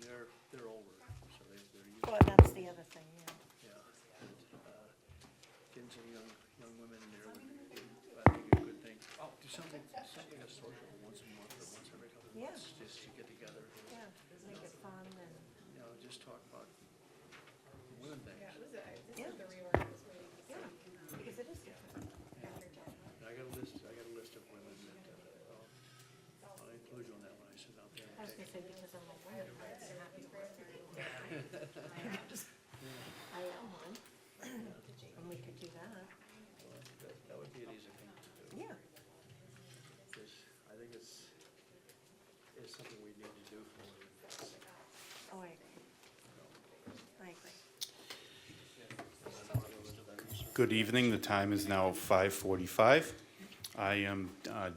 they're older, so they're used Well, to, that's the other thing, yeah. yeah. And, getting some young women in there would, I think, a good thing. Do something a social once a month or once every couple of Yeah. months, just to get together, Yeah, make it fun and, just talk about women things. yeah, The reorg was really yeah, because it is different. And I got a list of women that, I'll include you on that when I sit down there. I was gonna say, because I'm a woman, I'm so happy to work with you. I am one, and we could do that. Well, that would be an easy thing to do. Yeah. Because I think it's something we need to do for women. Oh, I agree. I agree. Good evening. The time is now 5:45. I am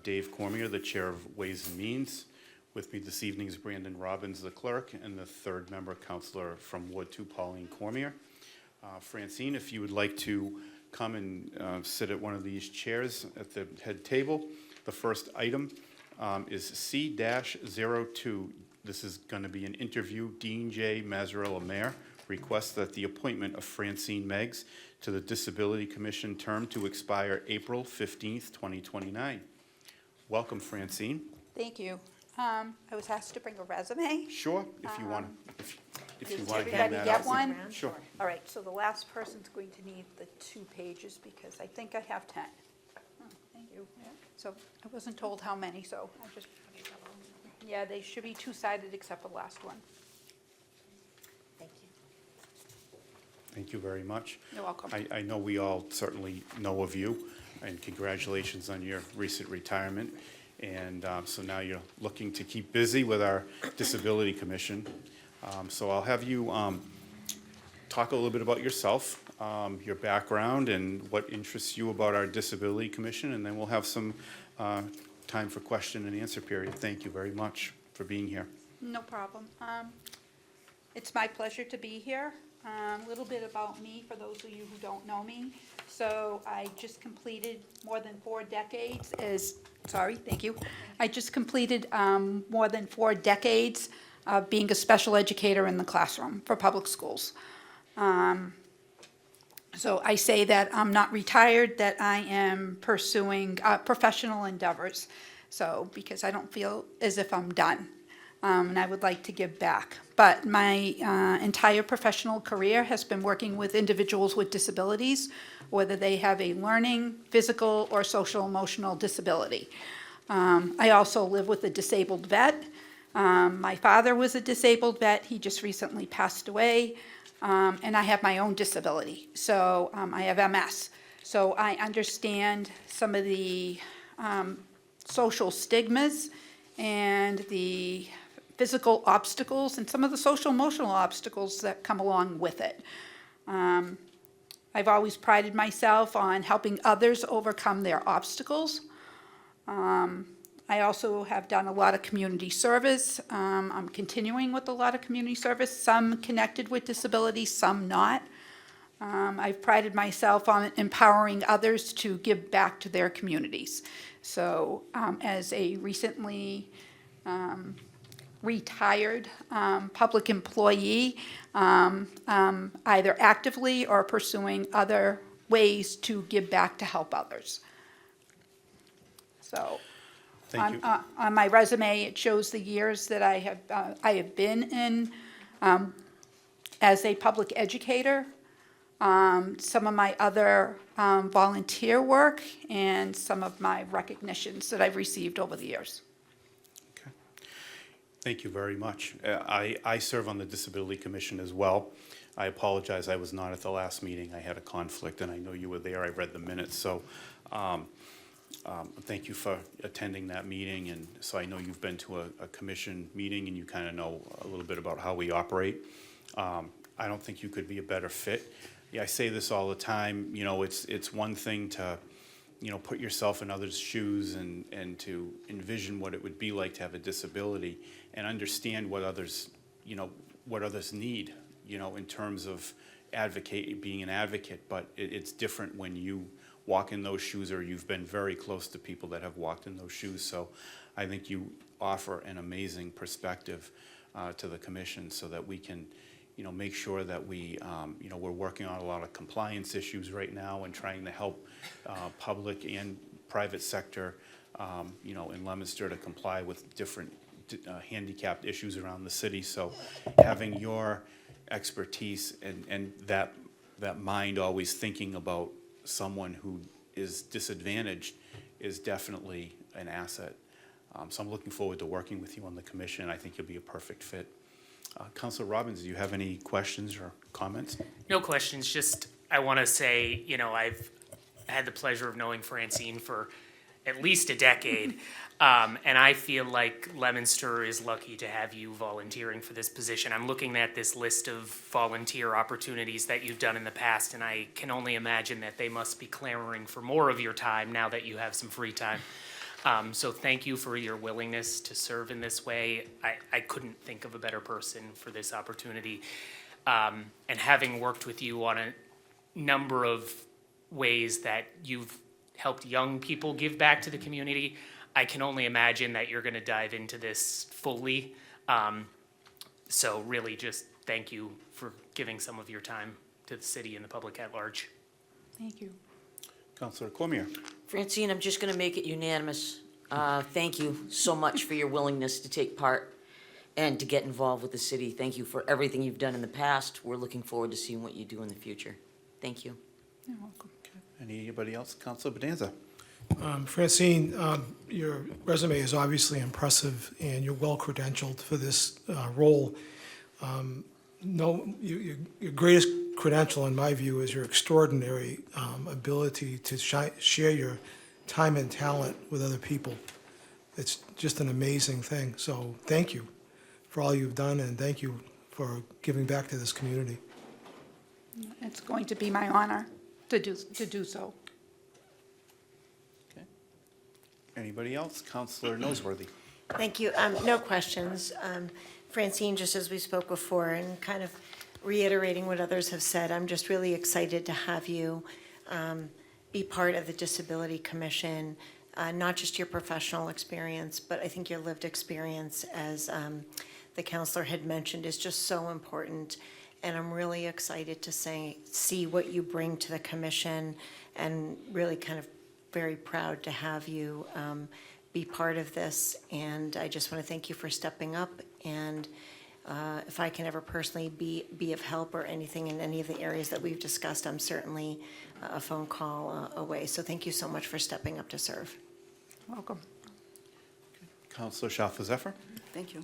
Dave Cormier, the Chair of Ways and Means. With me this evening is Brandon Robbins, the clerk, and the third member, Counselor from Ward 2, Pauline Cormier. Francine, if you would like to come and sit at one of these chairs at the head table. The first item is C-02. This is going to be an interview. Dean J. Mazzarella, Mayor, requests that the appointment of Francine Meggs to the Disability Commission term to expire April 15th, 2029. Welcome, Francine. Thank you. I was asked to bring a resume. Sure, if you want, if you Does want to hand everybody that get out. one? Sure. All right, so the last person's going to need the 2 pages because I think I have 10. Oh, thank you. So I wasn't told how many, so I just, yeah, they should be two-sided except for the last one. Thank you. Thank you very much. You're welcome. I know we all certainly know of you, and congratulations on your recent retirement. And so now you're looking to keep busy with our Disability Commission. So I'll have you talk a little bit about yourself, your background, and what interests you about our Disability Commission, and then we'll have some time for question and answer period. Thank you very much for being here. No problem. It's my pleasure to be here. A little bit about me for those of you who don't know me. So I just completed more than 4 decades I just completed more than 4 decades of being a special educator in the classroom for public schools. So I say that I'm not retired, that I am pursuing professional endeavors. So, because I don't feel as if I'm done. And I would like to give back. But my entire professional career has been working with individuals with disabilities, whether they have a learning, physical, or social emotional disability. I also live with a disabled vet. My father was a disabled vet. He just recently passed away. And I have my own disability. So I have MS. So I understand some of the social stigmas and the physical obstacles and some of the social emotional obstacles that come along with it. I've always prided myself on helping others overcome their obstacles. I also have done a lot of community service. I'm continuing with a lot of community service, some connected with disability, some not. I've prided myself on empowering others to give back to their communities. So as a recently retired public employee, either actively or pursuing other ways to give back to help others. So Thank you. on my resume, it shows the years that I have been in as a public educator, some of my other volunteer work, and some of my recognitions that I've received over the years. Okay. Thank you very much. I serve on the Disability Commission as well. I apologize, I was not at the last meeting. I had a conflict, and I know you were there. I read the minutes, so thank you for attending that meeting. And so I know you've been to a commission meeting, and you kind of know a little bit about how we operate. I don't think you could be a better fit. Yeah, I say this all the time. You know, it's one thing to, you know, put yourself in others' shoes and to envision what it would be like to have a disability and understand what others, you know, what others need, you know, in terms of being an advocate. But it's different when you walk in those shoes, or you've been very close to people that have walked in those shoes. So I think you offer an amazing perspective. to the commission so that we can, make sure that we, we're working on a lot of compliance issues right now and trying to help public and private sector, in Leominster to comply with different handicapped issues around the city. So having your expertise and that mind always thinking about someone who is disadvantaged is definitely an asset. So I'm looking forward to working with you on the commission. I think you'll be a perfect fit. Councilor Robbins, do you have any questions or comments? No questions, just I want to say, I've had the pleasure of knowing Francine for at least a decade, and I feel like Leominster is lucky to have you volunteering for this position. I'm looking at this list of volunteer opportunities that you've done in the past, and I can only imagine that they must be clamoring for more of your time now that you have some free time. So thank you for your willingness to serve in this way. I couldn't think of a better person for this opportunity. And having worked with you on a number of ways that you've helped young people give back to the community, I can only imagine that you're going to dive into this fully. So really just thank you for giving some of your time to the city and the public at large. Thank you. Councilor Cormier. Francine, I'm just going to make it unanimous. Thank you so much for your willingness to take part and to get involved with the city. Thank you for everything you've done in the past. We're looking forward to seeing what you do in the future. Thank you. You're welcome. Anybody else? Councilor Bonanza. Francine, your resume is obviously impressive, and you're well-credentialed for this role. Your greatest credential, in my view, is your extraordinary ability to share your time and talent with other people. It's just an amazing thing. So thank you for all you've done, and thank you for giving back to this community. It's going to be my honor to do so. Okay. Anybody else? Councilor Noseworthy. Thank you. No questions. Francine, just as we spoke before, and kind of reiterating what others have said, I'm just really excited to have you be part of the Disability Commission, not just your professional experience, but I think your lived experience, as the counselor had mentioned, is just so important. And I'm really excited to see what you bring to the commission, and really kind of very proud to have you be part of this. And I just want to thank you for stepping up. And if I can ever personally be of help or anything in any of the areas that we've discussed, I'm certainly a phone call away. So thank you so much for stepping up to serve. Welcome. Councilor Shalfo-Zephyr. Thank you.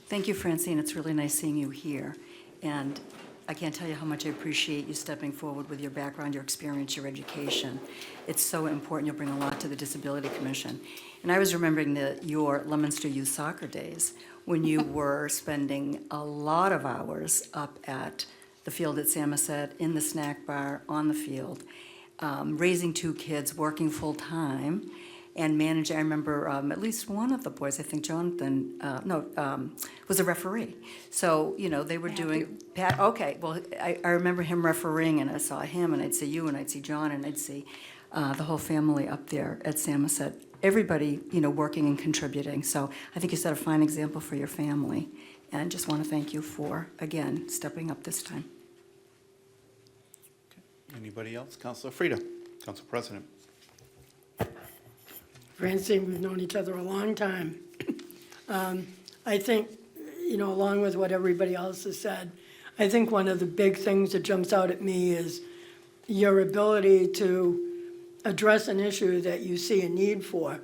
Thank you, Francine. It's really nice seeing you here. And I can't tell you how much I appreciate you stepping forward with your background, your experience, your education. It's so important. You'll bring a lot to the Disability Commission. And I was remembering your Leominster Youth Soccer days when you were spending a lot of hours up at the field at Samoset, in the snack bar, on the field, raising 2 kids, working full-time, and managing. I remember at least one of the boys, I think Jonathan, was a referee. So, they were doing, Pat, okay, well, I remember him refereeing, and I saw him, and I'd see you, and I'd see John, and I'd see the whole family up there at Samoset. Everybody, working and contributing. So I think you set a fine example for your family, and just want to thank you for, again, stepping up this time. Okay. Anybody else? Councilor Frida, Council President. Francine, we've known each other a long time. I think, along with what everybody else has said, I think one of the big things that jumps out at me is your ability to address an issue that you see a need for.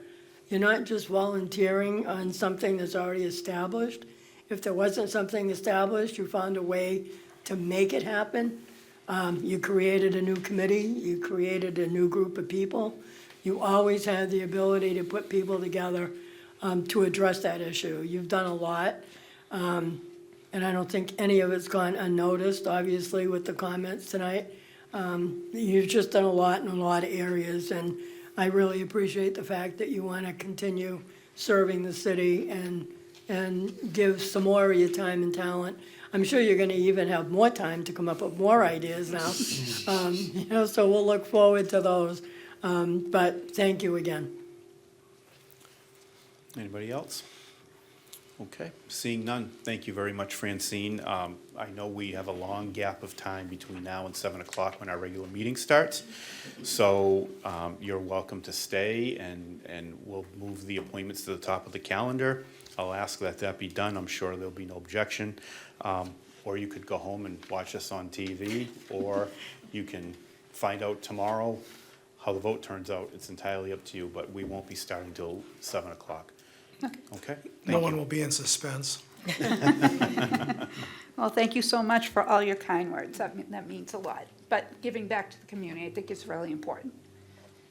You're not just volunteering on something that's already established. If there wasn't something established, you found a way to make it happen. You created a new committee, you created a new group of people. You always had the ability to put people together to address that issue. You've done a lot, and I don't think any of it's gone unnoticed, obviously, with the comments tonight. You've just done a lot in a lot of areas, and I really appreciate the fact that you want to continue serving the city and give some more of your time and talent. I'm sure you're going to even have more time to come up with more ideas now. So we'll look forward to those. But thank you again. Anybody else? Okay, seeing none, thank you very much, Francine. I know we have a long gap of time between now and 7 o'clock when our regular meeting starts. So you're welcome to stay, and we'll move the appointments to the top of the calendar. I'll ask that that be done. I'm sure there'll be no objection. Or you could go home and watch us on TV, or you can find out tomorrow how the vote turns out. It's entirely up to you, but we won't be starting till 7 o'clock. Okay? No Thank one you. will be in suspense. Well, thank you so much for all your kind words. That means a lot. But giving back to the community, I think is really important.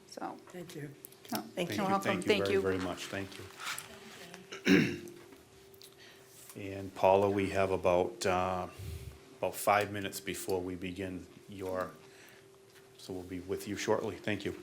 So, Thank you. oh, Thank you. you're welcome. Thank you very, very much, thank you. And Paula, we have about 5 minutes before we begin so we'll be with you shortly, thank you.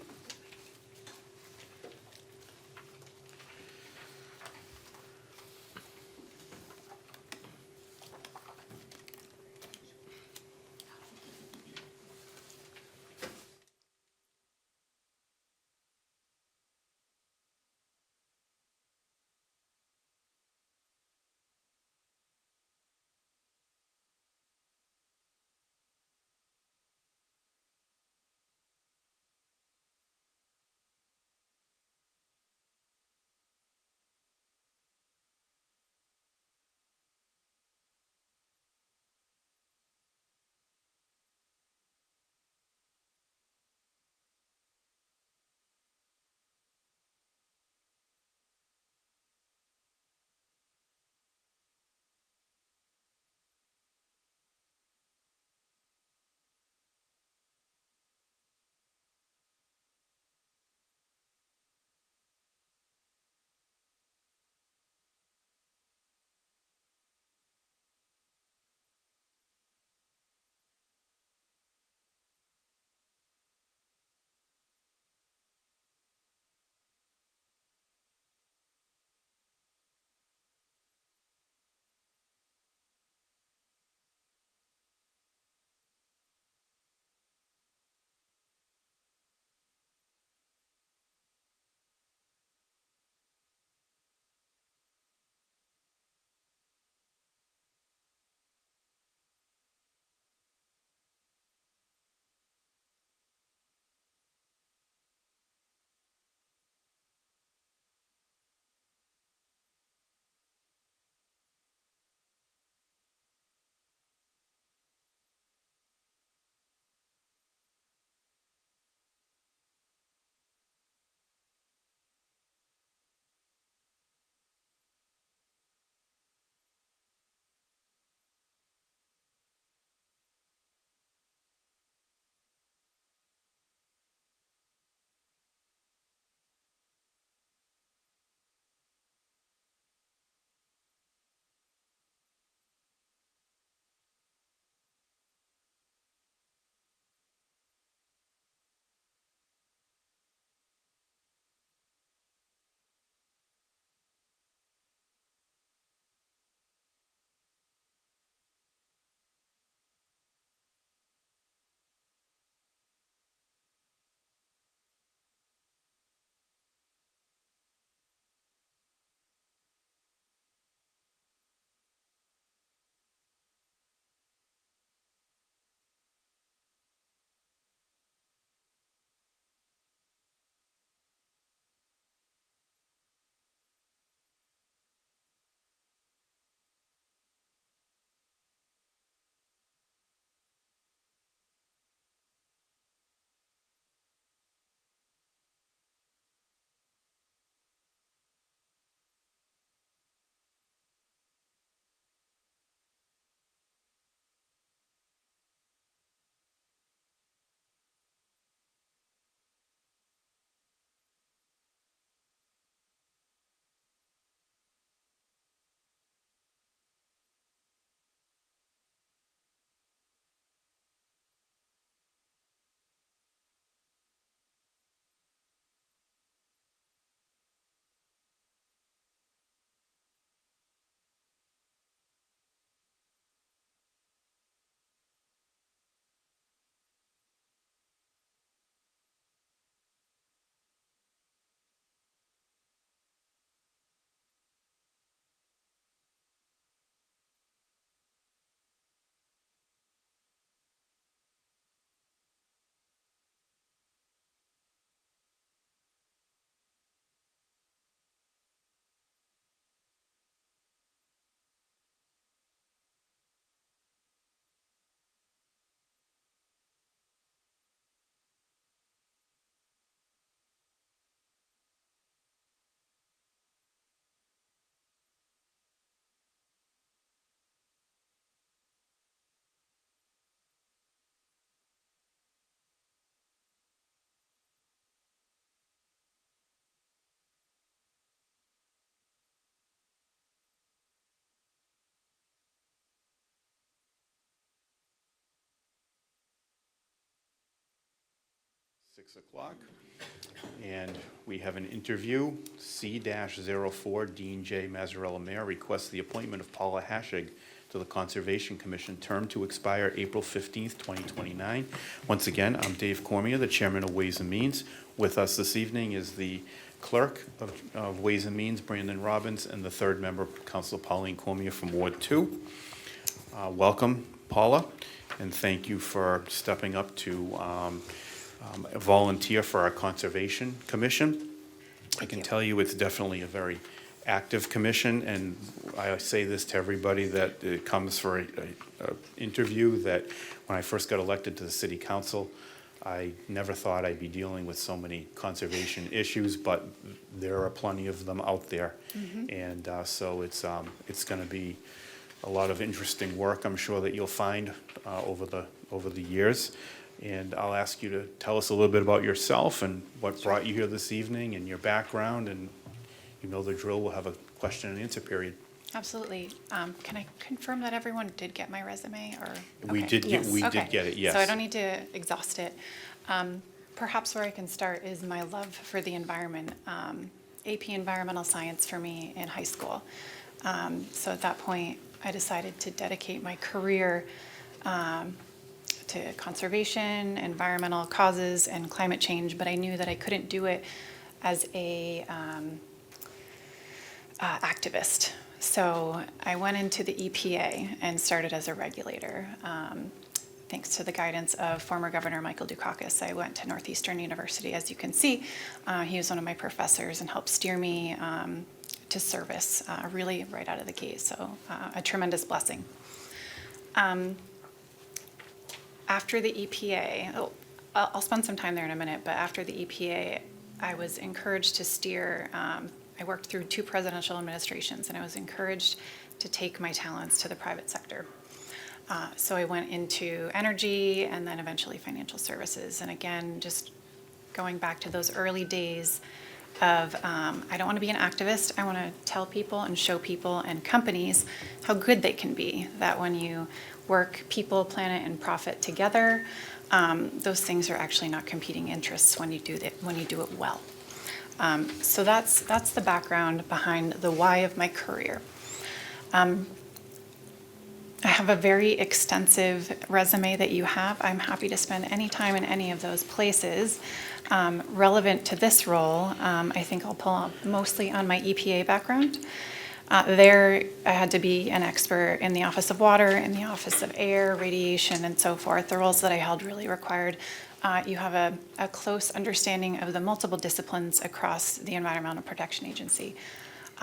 6 o'clock. And we have an interview, C-04, Dean J. Mazzarella Mayor requests the appointment of Paula Haschig to the Conservation Commission, term to expire April 15th, 2029. Once again, I'm Dave Cormier, the Chairman of Ways and Means. With us this evening is the Clerk of Ways and Means, Brandon Robbins, and the third member, Councilor Pauline Cormier from Ward 2. Welcome, Paula, and thank you for stepping up to volunteer for our Conservation Commission. I can tell you it's definitely a very active commission, and I say this to everybody that it comes for a interview, that when I first got elected to the city council, I never thought I'd be dealing with so many conservation issues, but there are plenty of them out there. And so it's going to be a lot of interesting work, I'm sure, that you'll find over the years. And I'll ask you to tell us a little bit about yourself and what brought you here this evening and your background, and you know the drill, we'll have a question and answer period. Absolutely. Can I confirm that everyone did get my resume, or? We Okay. did get, we Okay. did get it, yes. So I don't need to exhaust it. Perhaps where I can start is my love for the environment. AP Environmental Science for me in high school. So at that point, I decided to dedicate my career to conservation, environmental causes, and climate change, but I knew that I couldn't do it as a activist. So I went into the EPA and started as a regulator. Thanks to the guidance of former Governor Michael Dukakis, I went to Northeastern University. As you can see, he was one of my professors and helped steer me to service really right out of the gate. So a tremendous blessing. After the EPA, I'll spend some time there in a minute, but after the EPA, I was encouraged to steer. I worked through 2 presidential administrations, and I was encouraged to take my talents to the private sector. So I went into energy and then eventually financial services. And again, just going back to those early days of, I don't want to be an activist. I want to tell people and show people and companies how good they can be. That when you work people, planet, and profit together, those things are actually not competing interests when you do it well. So that's the background behind the why of my career. I have a very extensive resume that you have. I'm happy to spend any time in any of those places. Relevant to this role, I think I'll pull up mostly on my EPA background. There, I had to be an expert in the Office of Water, in the Office of Air, Radiation, and so forth. The roles that I held really required you have a close understanding of the multiple disciplines across the Environmental Protection Agency.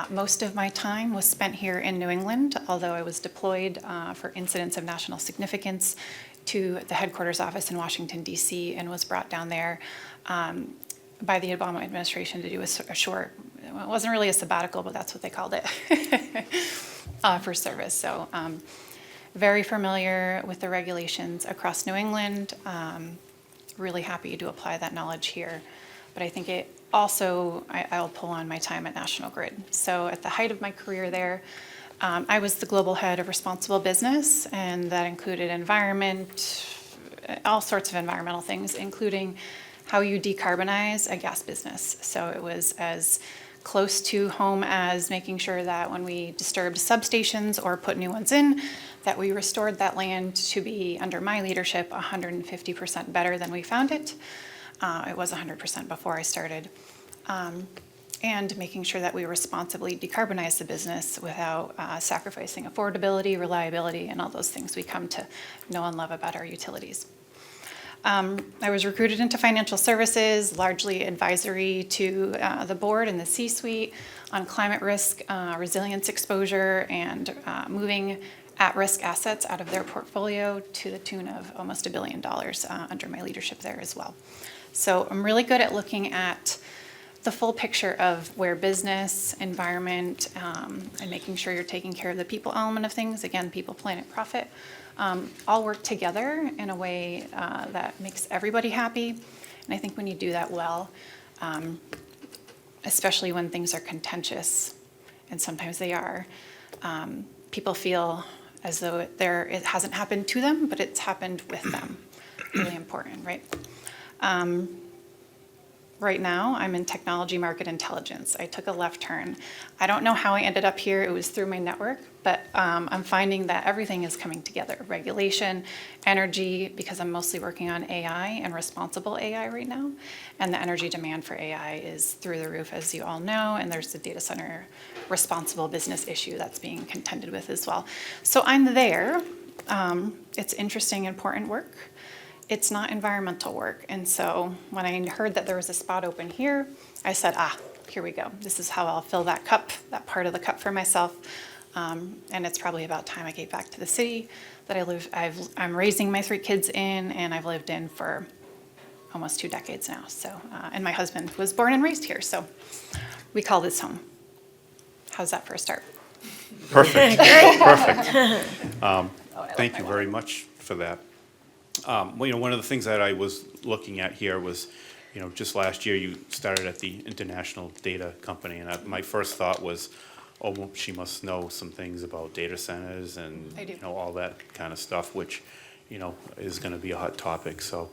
Most of my time was spent here in New England, although I was deployed for incidents of national significance to the headquarters office in Washington, D.C., and was brought down there by the Obama administration to do a short, well, it wasn't really a sabbatical, but that's what they called it, for service. So very familiar with the regulations across New England. Really happy to apply that knowledge here. But I think it also, I'll pull on my time at National Grid. So at the height of my career there, I was the global head of responsible business, and that included environment, all sorts of environmental things, including how you decarbonize a gas business. So it was as close to home as making sure that when we disturbed substations or put new ones in, that we restored that land to be, under my leadership, 150% better than we found it. It was 100% before I started. And making sure that we responsibly decarbonize the business without sacrificing affordability, reliability, and all those things we come to know and love about our utilities. I was recruited into financial services, largely advisory to the board and the C-suite on climate risk, resilience exposure, and moving at-risk assets out of their portfolio to the tune of almost $1 billion under my leadership there as well. So I'm really good at looking at the full picture of where business, environment, and making sure you're taking care of the people element of things, again, people, planet, profit, all work together in a way that makes everybody happy. And I think when you do that well, especially when things are contentious, and sometimes they are, people feel as though it hasn't happened to them, but it's happened with them. Really important, right? right now, I'm in technology market intelligence. I took a left turn. I don't know how I ended up here. It was through my network, but I'm finding that everything is coming together. Regulation, energy, because I'm mostly working on AI and responsible AI right now. And the energy demand for AI is through the roof, as you all know, and there's the data center responsible business issue that's being contended with as well. So I'm there. It's interesting, important work. It's not environmental work. And so when I heard that there was a spot open here, I said, here we go. This is how I'll fill that cup, that part of the cup for myself. And it's probably about time I gave back to the city that I'm raising my 3 kids in, and I've lived in for almost 2 decades now. So, and my husband was born and raised here, so we call this home. How's that for a start? Perfect, perfect. Thank you very much for that. Well, you know, one of the things that I was looking at here was, you know, just last year you started at the International Data Company, and my first thought was, oh, well, she must know some things about data centers and, I do. you know, all that kind of stuff, which, you know, is going to be a hot topic. So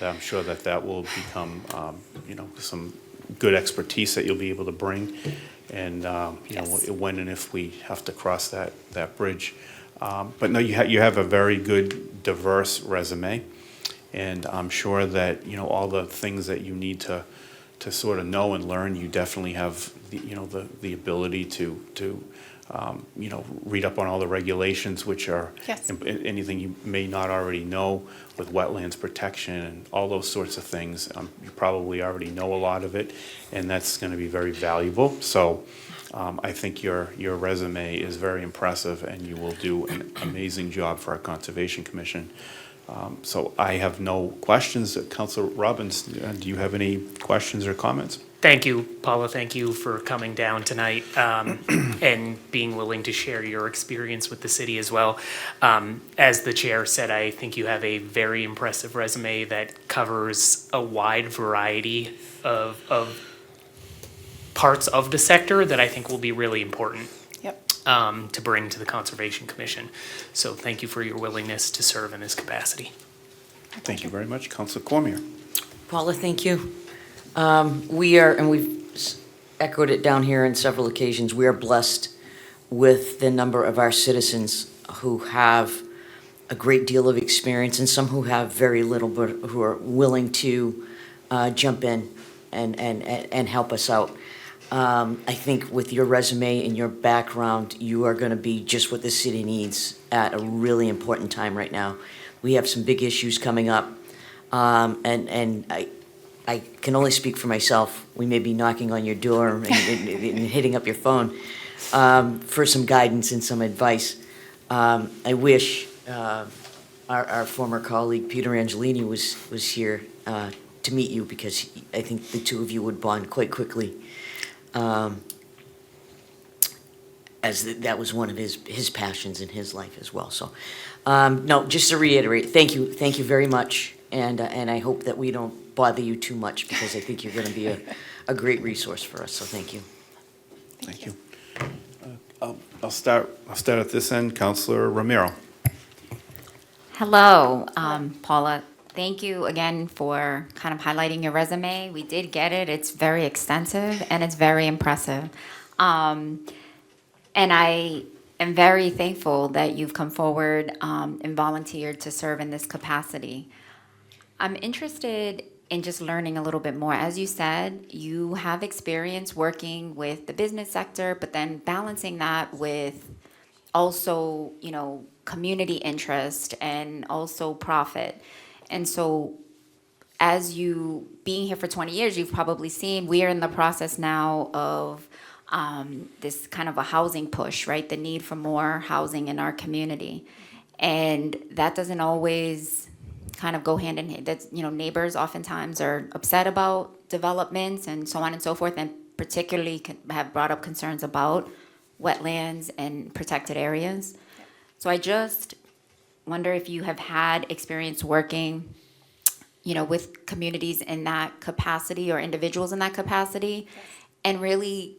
I'm sure that that will become, you know, some good expertise that you'll be able to bring, and, you know, when and if we have to cross that bridge. But no, you have a very good, diverse resume, and I'm sure that, you know, all the things that you need to sort of know and learn, you definitely have the ability to you know, read up on all the regulations, which are Yes. anything you may not already know with wetlands protection and all those sorts of things. You probably already know a lot of it, and that's going to be very valuable. So I think your resume is very impressive, and you will do an amazing job for our Conservation Commission. So I have no questions. Councilor Robbins, do you have any questions or comments? Thank you, Paula. Thank you for coming down tonight and being willing to share your experience with the city as well. As the chair said, I think you have a very impressive resume that covers a wide variety of parts of the sector that I think will be really important to bring to the Conservation Commission. So thank you for your willingness to serve in this capacity. Thank you very much. Councilor Cormier. Paula, thank you. We are, and we've echoed it down here on several occasions, we are blessed with the number of our citizens who have a great deal of experience, and some who have very little, but who are willing to jump in and help us out. I think with your resume and your background, you are going to be just what the city needs at a really important time right now. We have some big issues coming up, and I can only speak for myself. We may be knocking on your door and hitting up your phone for some guidance and some advice. I wish our former colleague Peter Angelini was here to meet you, because I think the two of you would bond quite quickly. As that was one of his passions in his life as well. So, no, just to reiterate, thank you very much, and I hope that we don't bother you too much, because I think you're going to be a great resource for us. So, thank you. Thank you. I'll start at this end. Councilor Romero. Hello, Paula. Thank you again for kind of highlighting your resume. We did get it. It's very extensive and it's very impressive. And I am very thankful that you've come forward and volunteered to serve in this capacity. I'm interested in just learning a little bit more. As you said, you have experience working with the business sector, but then balancing that with also, you know, community interest and also profit. And so as you being here for 20 years, you've probably seen we are in the process now of this kind of a housing push, right? The need for more housing in our community. And that doesn't always kind of go hand in hand. That's, you know, neighbors oftentimes are upset about developments and so on and so forth, and particularly have brought up concerns about wetlands and protected areas. So I just wonder if you have had experience working, you know, with communities in that capacity or individuals in that capacity, and really,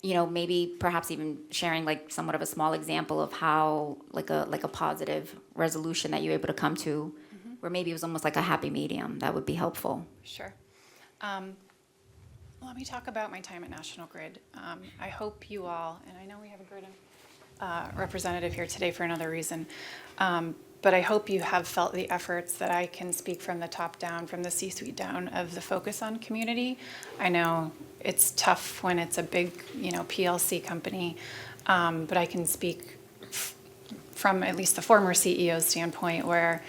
you know, maybe perhaps even sharing like somewhat of a small example of how like a positive resolution that you're able to come to, where maybe it was almost like a happy medium. That would be helpful. Sure. Let me talk about my time at National Grid. I hope you all, and I know we have a grid representative here today for another reason, but I hope you have felt the efforts that I can speak from the top down, from the C-suite down, of the focus on community. I know it's tough when it's a big, PLC company, but I can speak from at least the former CEO's standpoint where,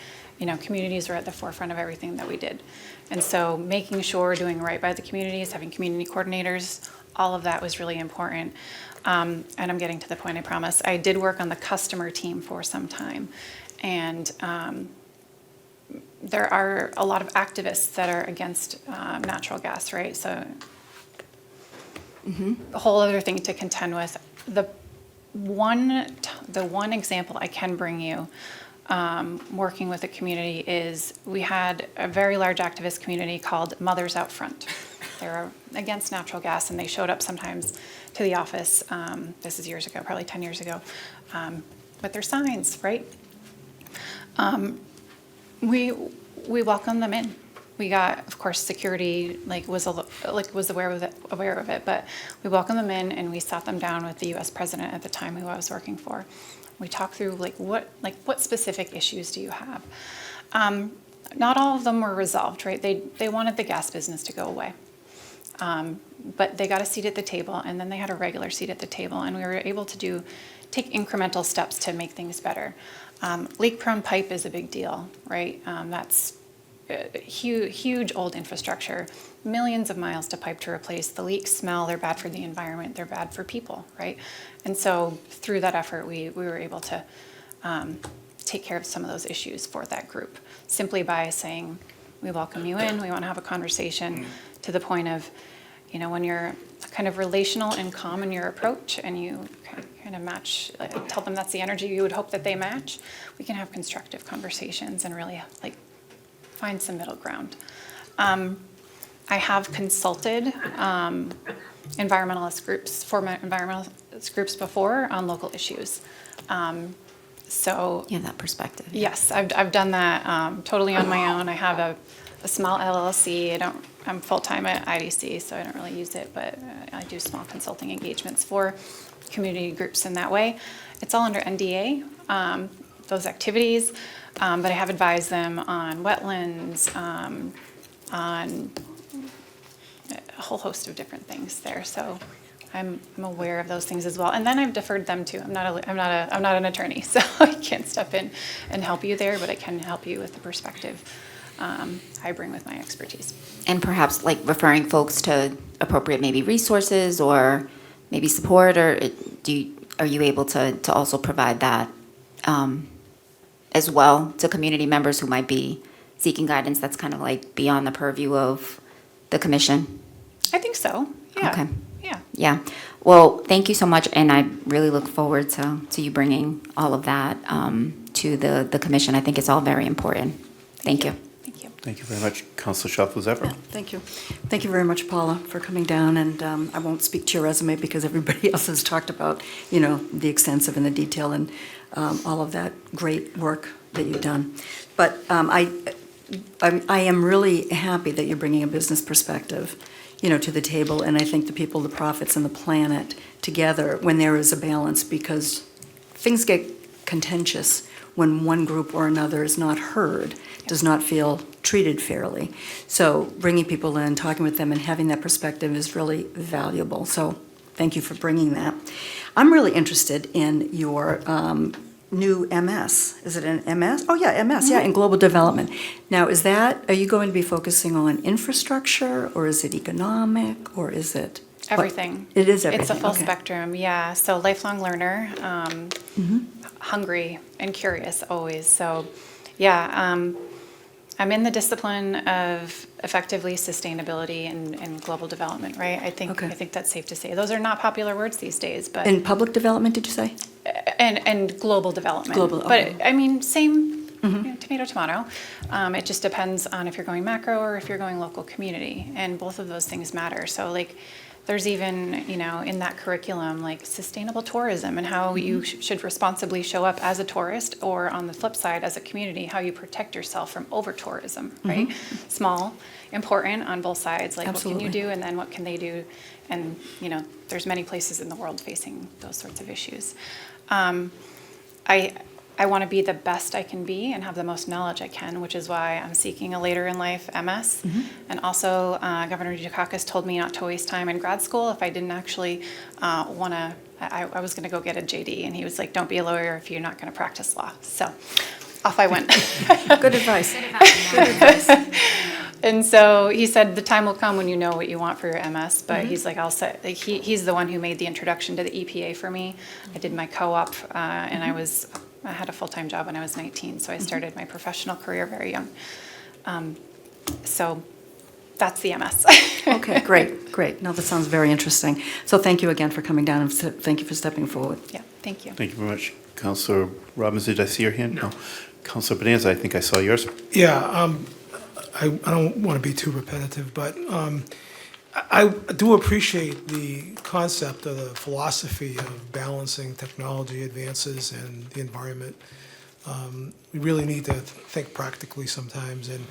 communities were at the forefront of everything that we did. And so making sure we're doing right by the communities, having community coordinators, all of that was really important. And I'm getting to the point, I promise. I did work on the customer team for some time. And there are a lot of activists that are against natural gas, right? So a whole other thing to contend with. The one example I can bring you working with the community is we had a very large activist community called Mothers Out Front. They're against natural gas, and they showed up sometimes to the office, this is years ago, probably 10 years ago, with their signs, right? We welcomed them in. We got, of course, security was aware of it, but we welcomed them in and we sat them down with the U.S. president at the time who I was working for. We talked through what specific issues do you have? Not all of them were resolved, right? They wanted the gas business to go away. But they got a seat at the table, and then they had a regular seat at the table, and we were able to take incremental steps to make things better. Leak-prone pipe is a big deal, right? That's huge old infrastructure, millions of miles to pipe to replace. The leaks smell, they're bad for the environment, they're bad for people, right? And so through that effort, we were able to take care of some of those issues for that group, simply by saying, we welcome you in, we want to have a conversation, to the point of, when you're kind of relational and calm in your approach and you kind of match, tell them that's the energy you would hope that they match, we can have constructive conversations and really find some middle ground. I have consulted environmentalist groups, former environmentalist groups before on local issues. So You have that perspective. yes, I've done that totally on my own. I have a small LLC. I'm full-time at IDC, so I don't really use it, but I do small consulting engagements for community groups in that way. It's all under NDA, those activities, but I have advised them on wetlands, on a whole host of different things there. So I'm aware of those things as well. And then I've deferred them too. I'm not an attorney, so I can't step in and help you there, but I can help you with the perspective I bring with my expertise. And perhaps referring folks to appropriate maybe resources or maybe support, or are you able to also provide that as well to community members who might be seeking guidance that's kind of beyond the purview of the commission? I think so, yeah. Okay. Yeah. Yeah. Well, thank you so much, and I really look forward to you bringing all of that to the commission. I think it's all very important. Thank you. Thank you. Thank you very much. Councilor Schaffler-Zephyr. Yeah, thank you. Thank you very much, Paula, for coming down, and I won't speak to your resume because everybody else has talked about, the extensive and the detail and all of that great work that you've done. But I am really happy that you're bringing a business perspective, to the table, and I think the people, the profits, and the planet together when there is a balance, because things get contentious when one group or another is not heard, does not feel treated fairly. So bringing people in, talking with them, and having that perspective is really valuable. So thank you for bringing that. I'm really interested in your new MS. Is it an MS? Oh, yeah, MS, yeah, in global development. Now, are you going to be focusing on infrastructure, or is it economic, or is it? Everything. It is everything. It's a full okay. spectrum, yeah. So lifelong learner, hungry and curious always. So, yeah, I'm in the discipline of effectively sustainability and global development, right? I think that's safe to say. Those are not popular words these days, but In public development, did you say? and global development. Global, okay. But I mean, same tomato, tomato. It just depends on if you're going macro or if you're going local community, and both of those things matter. So there's even, in that curriculum, sustainable tourism and how you should responsibly show up as a tourist, or on the flip side, as a community, how you protect yourself from over-tourism, right? Small, important on both sides. Like, what can you Absolutely. do, and then what can they do? And, you know, there's many places in the world facing those sorts of issues. I want to be the best I can be and have the most knowledge I can, which is why I'm seeking a later in life MS. And also, Governor Dukakis told me not to waste time in grad school if I didn't actually want to. I was going to go get a JD, and he was like, "Don't be a lawyer if you're not going to practice law." So off I went. Good advice. Good advice. And so he said, the time will come when you know what you want for your MS, but he's like, I'll say, like, he's the one who made the introduction to the EPA for me. I did my co-op, and I had a full-time job when I was 19, so I started my professional career very young. So that's the MS. Okay, great. No, that sounds very interesting. So thank you again for coming down, and thank you for stepping forward. Yeah, thank you. Thank you very much. Councilor Robbins, did I see your hand? No. Councilor Bonanza, I think I saw yours. Yeah, I don't want to be too repetitive, but I do appreciate the concept of the philosophy of balancing technology advances and the environment. We really need to think practically sometimes, and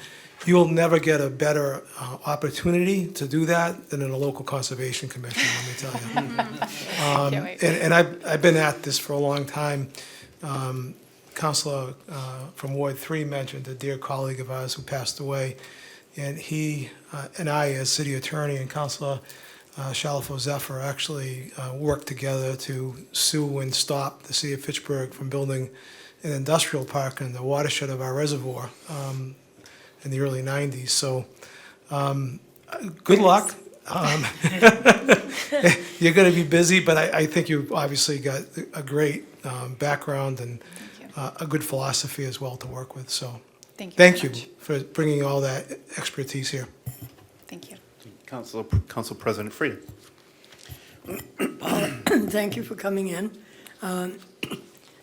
you'll never get a better opportunity to do that than in a local conservation commission, let me tell you. Can't wait. And I've been at this for a long time. Councilor from Ward 3 mentioned a dear colleague of ours who passed away, and he and I, as city attorney, and Councilor Shalfo Zephyr actually worked together to sue and stop the city of Fitchburg from building an industrial park in the watershed of our reservoir in the early 90s. So good luck. You're going to be busy, but I think you've obviously got a great background and a good philosophy as well to work with. So Thank you. thank very you much. for bringing all that expertise here. Thank you. Council President Free. Thank you for coming in.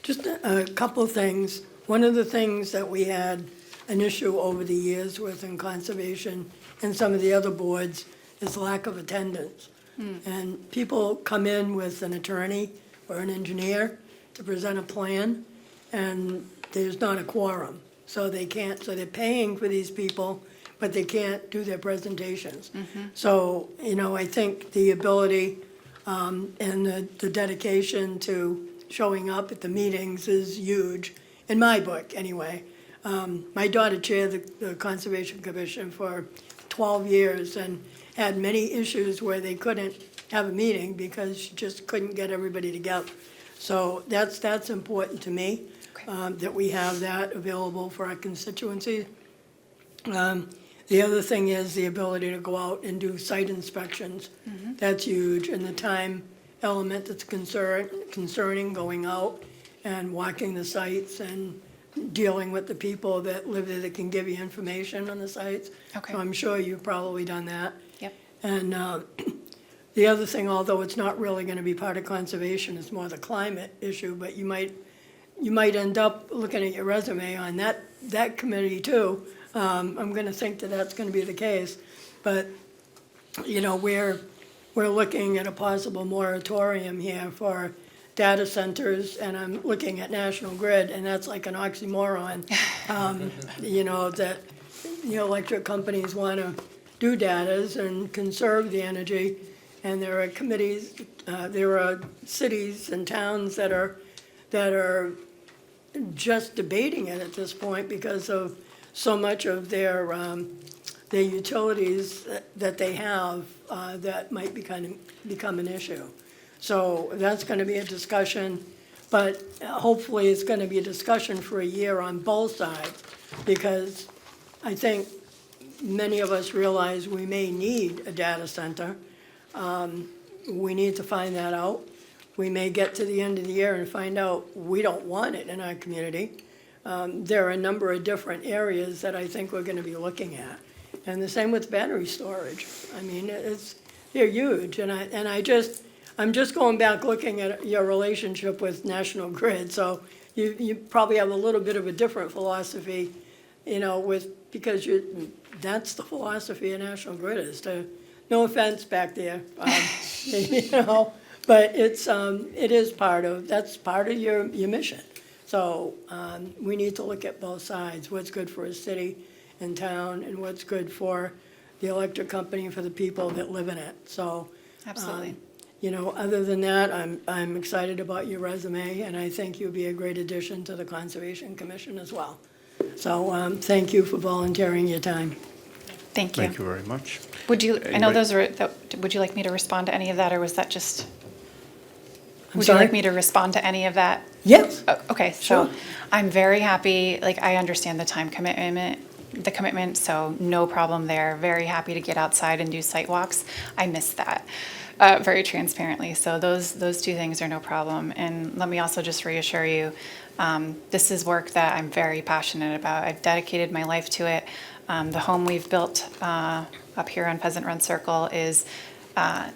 Just a couple of things. One of the things that we had an issue over the years with in conservation and some of the other boards is lack of attendance. And people come in with an attorney or an engineer to present a plan, and there's not a quorum. So they can't, so they're paying for these people, but they can't do their presentations. So, I think the ability and the dedication to showing up at the meetings is huge, in my book, anyway. My daughter chaired the Conservation Commission for 12 years and had many issues where they couldn't have a meeting because she just couldn't get everybody together. So that's important to me, that we have that available for our constituency. The other thing is the ability to go out and do site inspections. That's huge, and the time element that's concerning, going out and walking the sites and dealing with the people that live there that can give you information on the sites. Okay. So I'm sure you've probably done that. Yep. And the other thing, although it's not really going to be part of conservation, it's more the climate issue, but you might end up looking at your resume on that committee too. I'm going to think that that's going to be the case. But, we're looking at a possible moratorium here for data centers, and I'm looking at National Grid, and that's like an oxymoron. That the electric companies want to do datas and conserve the energy, and there are committees, there are cities and towns that are just debating it at this point because of so much of their utilities that they have that might become an issue. So that's going to be a discussion, but hopefully it's going to be a discussion for a year on both sides, because I think many of us realize we may need a data center. We need to find that out. We may get to the end of the year and find out we don't want it in our community. There are a number of different areas that I think we're going to be looking at. And the same with battery storage. I mean, they're huge, and I'm just going back looking at your relationship with National Grid, so you probably have a little bit of a different philosophy, because that's the philosophy of National Grid is to, no offense back there, but it is that's part of your mission. So we need to look at both sides, what's good for a city and town and what's good for the electric company for the people that live in it, so. Absolutely. You know, other than that, I'm excited about your resume, and I think you'll be a great addition to the Conservation Commission as well. So, thank you for volunteering your time. Thank you. Thank you very much. Would you, I know Anybody- those were, would you like me to respond to any of that, or was that just? I'm Would you sorry? like me to respond to any of that? Yes. Oh, okay, so Sure. I'm very happy, like, I understand the time commitment, so no problem there. Very happy to get outside and do site walks. I missed that, very transparently. So those two things are no problem. And let me also just reassure you, this is work that I'm very passionate about. I've dedicated my life to it. The home we've built up here on Pheasant Run Circle is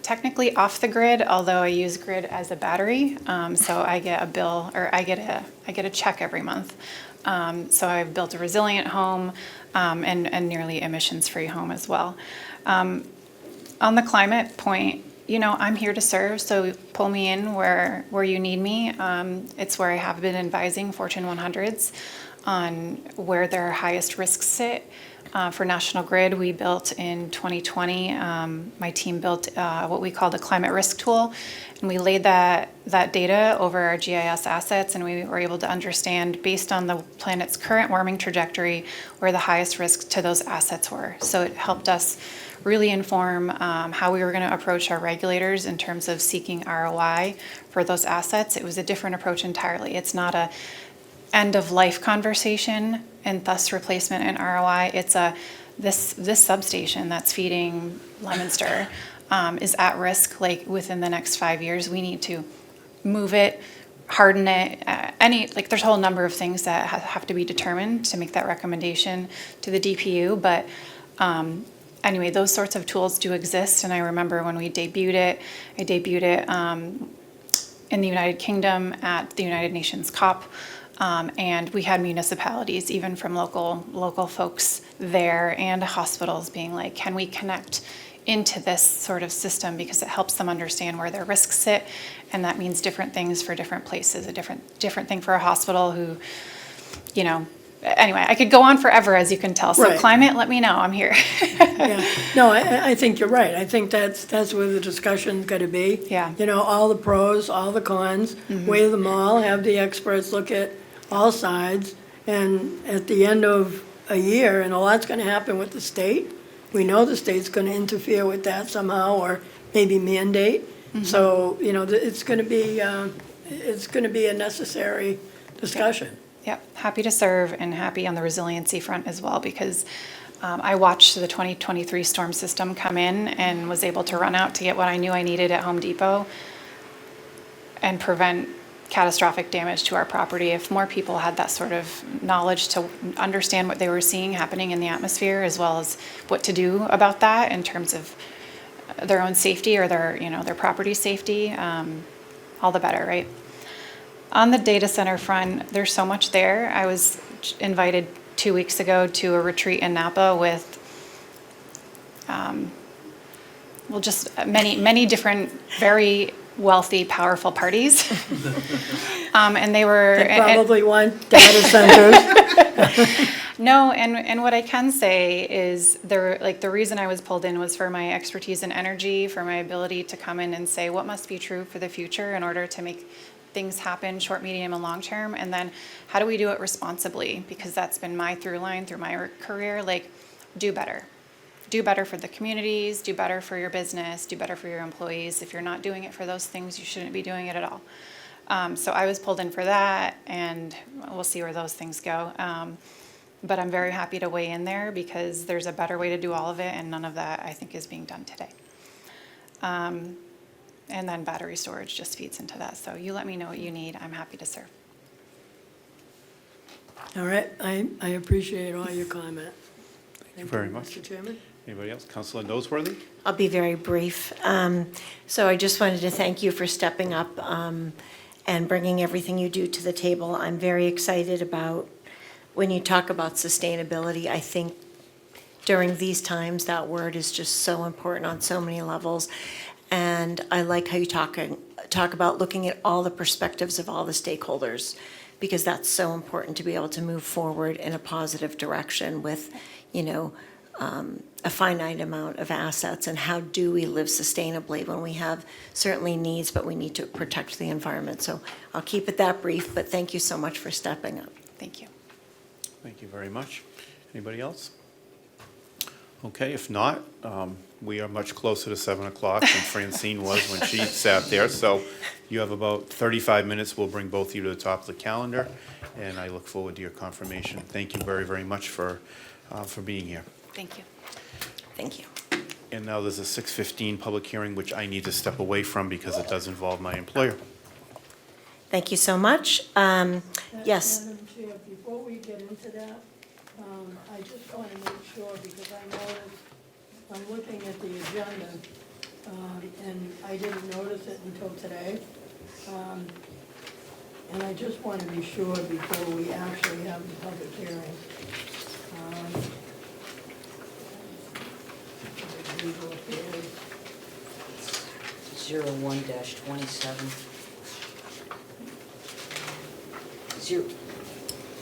technically off the grid, although I use grid as a battery. So I get a bill, or I get a check every month. So I've built a resilient home and nearly emissions-free home as well. On the climate point, you know, I'm here to serve, so pull me in where you need me. It's where I have been advising Fortune 100s on where their highest risks sit. For National Grid, we built in 2020, my team built what we call the climate risk tool, and we laid that data over our GIS assets, and we were able to understand, based on the planet's current warming trajectory, where the highest risks to those assets were. So it helped us really inform how we were going to approach our regulators in terms of seeking ROI for those assets. It was a different approach entirely. It's not a end-of-life conversation and thus replacement and ROI. It's this substation that's feeding Leominster is at risk, like, within the next 5 years. We need to move it, harden it, there's a whole number of things that have to be determined to make that recommendation to the DPU. But anyway, those sorts of tools do exist, and I remember when we debuted it, in the United Kingdom at the United Nations COP. And we had municipalities, even from local folks there, and hospitals being like, can we connect into this sort of system, because it helps them understand where their risks sit, and that means different things for different places. A different thing for a hospital who, you know, anyway, I could go on forever, as you can tell. So Right. climate, let me know, I'm here. Yeah, no, I think you're right. I think that's where the discussion's gotta be. Yeah. You know, all the pros, all the cons, weigh them all, have the experts look at all sides, and at the end of a year, and a lot's gonna happen with the state. We know the state's gonna interfere with that somehow, or maybe mandate. So, you know, it's gonna be a necessary discussion. Yep, happy to serve, and happy on the resiliency front as well, because I watched the 2023 storm system come in and was able to run out to get what I knew I needed at Home Depot and prevent catastrophic damage to our property. If more people had that sort of knowledge to understand what they were seeing happening in the atmosphere, as well as what to do about that in terms of their own safety or their property safety, all the better, right? On the data center front, there's so much there. I was invited 2 weeks ago to a retreat in Napa with, just many different, very wealthy, powerful parties. And they were. They probably want data centers. No, and what I can say is the reason I was pulled in was for my expertise in energy, for my ability to come in and say what must be true for the future in order to make things happen short, medium, and long term, and then how do we do it responsibly? Because that's been my through line through my career. Like, do better. Do better for the communities, do better for your business, do better for your employees. If you're not doing it for those things, you shouldn't be doing it at all. So I was pulled in for that, and we'll see where those things go. But I'm very happy to weigh in there, because there's a better way to do all of it, and none of that, I think, is being done today. And then battery storage just feeds into that. So you let me know what you need. I'm happy to serve. All right, I appreciate all your comment. Thank you very much. Mr. Chairman? Anybody else? Councilor Noseworthy? I'll be very brief. So I just wanted to thank you for stepping up and bringing everything you do to the table. I'm very excited about when you talk about sustainability. I think during these times, that word is just so important on so many levels. And I like how you talk about looking at all the perspectives of all the stakeholders, because that's so important to be able to move forward in a positive direction with, a finite amount of assets, and how do we live sustainably when we have certainly needs, but we need to protect the environment. So I'll keep it that brief, but thank you so much for stepping up. Thank you. Thank you very much. Anybody else? Okay, if not, we are much closer to 7 o'clock than Francine was when she sat there. So you have about 35 minutes. We'll bring both of you to the top of the calendar, and I look forward to your confirmation. Thank you very, very much for being here. Thank you. Thank you. And now there's a 6:15 public hearing, which I need to step away from because it does involve my employer. Thank you so much. Yes, Madam Chair, before we get into that, I just want to make sure, because I noticed, I'm looking at the agenda, and I didn't notice it until today. And I just want to be sure before we actually have the public hearing. Legal affairs. 01-27.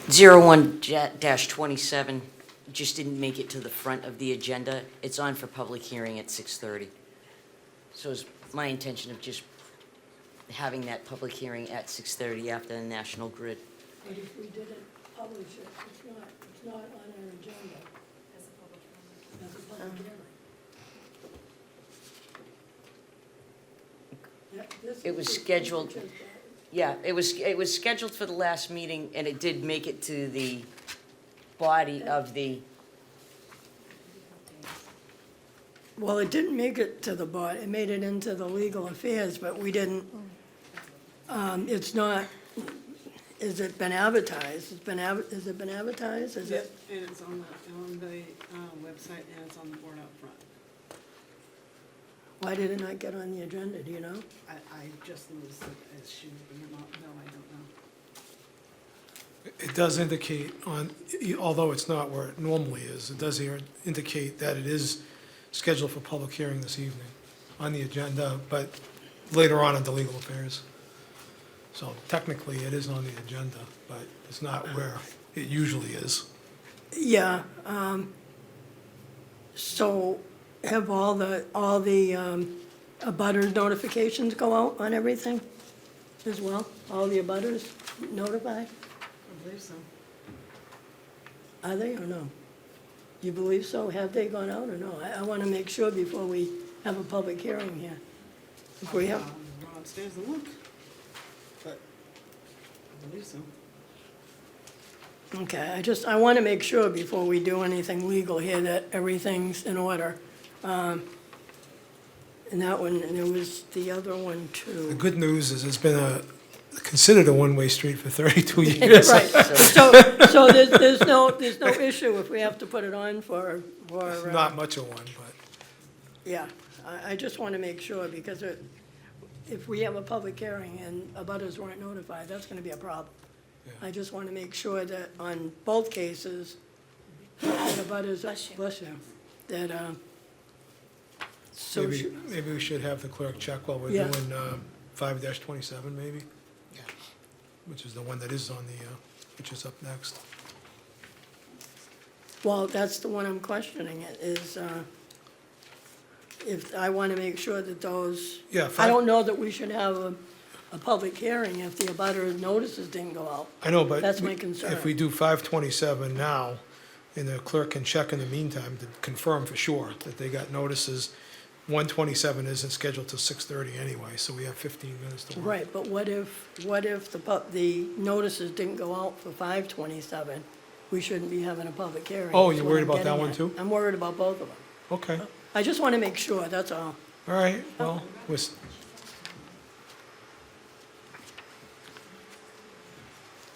01-27 just didn't make it to the front of the agenda. It's on for public hearing at 6:30. So it's my intention of just having that public hearing at 6:30 after the National Grid. But if we didn't publish it, it's not on our agenda. As a public hearing. Yeah, this It was is- scheduled- Yeah, it was scheduled for the last meeting, and it did make it to the body of the, Well, it didn't make it to the board, it made it into the legal affairs, but we didn't, it's not, has it been advertised? Has it been advertised? Is it? And it's on the website, and it's on the board out front. Why did it not get on the agenda, do you know? I just noticed it as she was bringing it up. No, I don't know. It does indicate on, although it's not where it normally is, it does here indicate that it is scheduled for public hearing this evening on the agenda, but later on in the legal affairs. So technically, it is on the agenda, but it's not where it usually is. Yeah, so have all the abutters notifications go out on everything as well? All the abutters notified? I believe so. Are they or no? You believe so? Have they gone out or no? I want to make sure before we have a public hearing here. If we have, Go upstairs and look. But I believe so. okay, I want to make sure before we do anything legal here that everything's in order. And that one, and there was the other one The too. good news is it's been considered a one-way street for 32 years. Right, so there's no issue if we have to put it on for, Not much of one, but yeah. I just want to make sure, because if we have a public hearing and abutters weren't notified, that's going to be a problem. Yeah. I just want to make sure that on both cases, that abutters, bless you, that, so, maybe we should have the clerk check while we're Yeah. doing 5-27 maybe? Which is the one that is on the, which is up next. well, that's the one I'm questioning, is, if, I want to make sure that those, Yeah, I don't know that we should have a public hearing if the abutter notices didn't go out. I know, but. That's my concern. If we do 5-27 now, and the clerk can check in the meantime to confirm for sure that they got notices. 127 isn't scheduled till 6:30 anyway, so we have 15 minutes to work. Right, but what if the notices didn't go out for 5/27? We shouldn't be having a public hearing. Oh, is you're what worried I'm about that getting one at. too? I'm worried about both of them. Okay, I just want to make sure, that's all. all right, well,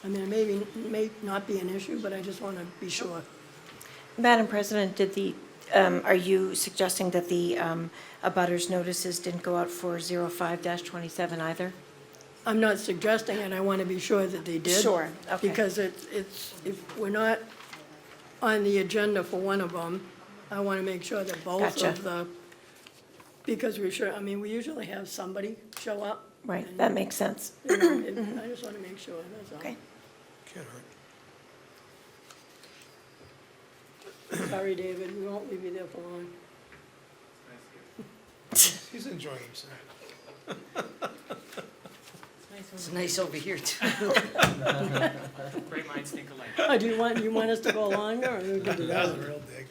I mean, it may not be an issue, but I just want to be sure. Madam President, are you suggesting that the abutters notices didn't go out for 05-27 either? I'm not suggesting it, I want to be sure that they did. Sure, okay. Because it's, if we're not on the agenda for one of them, I want to make sure that both Gotcha. of the, because we usually have somebody show up. Right, that makes sense. You know, I just want to make sure, that's all. Okay. can't Sorry, David, we won't leave you there for long. He's enjoying himself. It's nice over here too. Great minds think alike. Oh, do you want us to go longer, or we can do That was that? a real dig.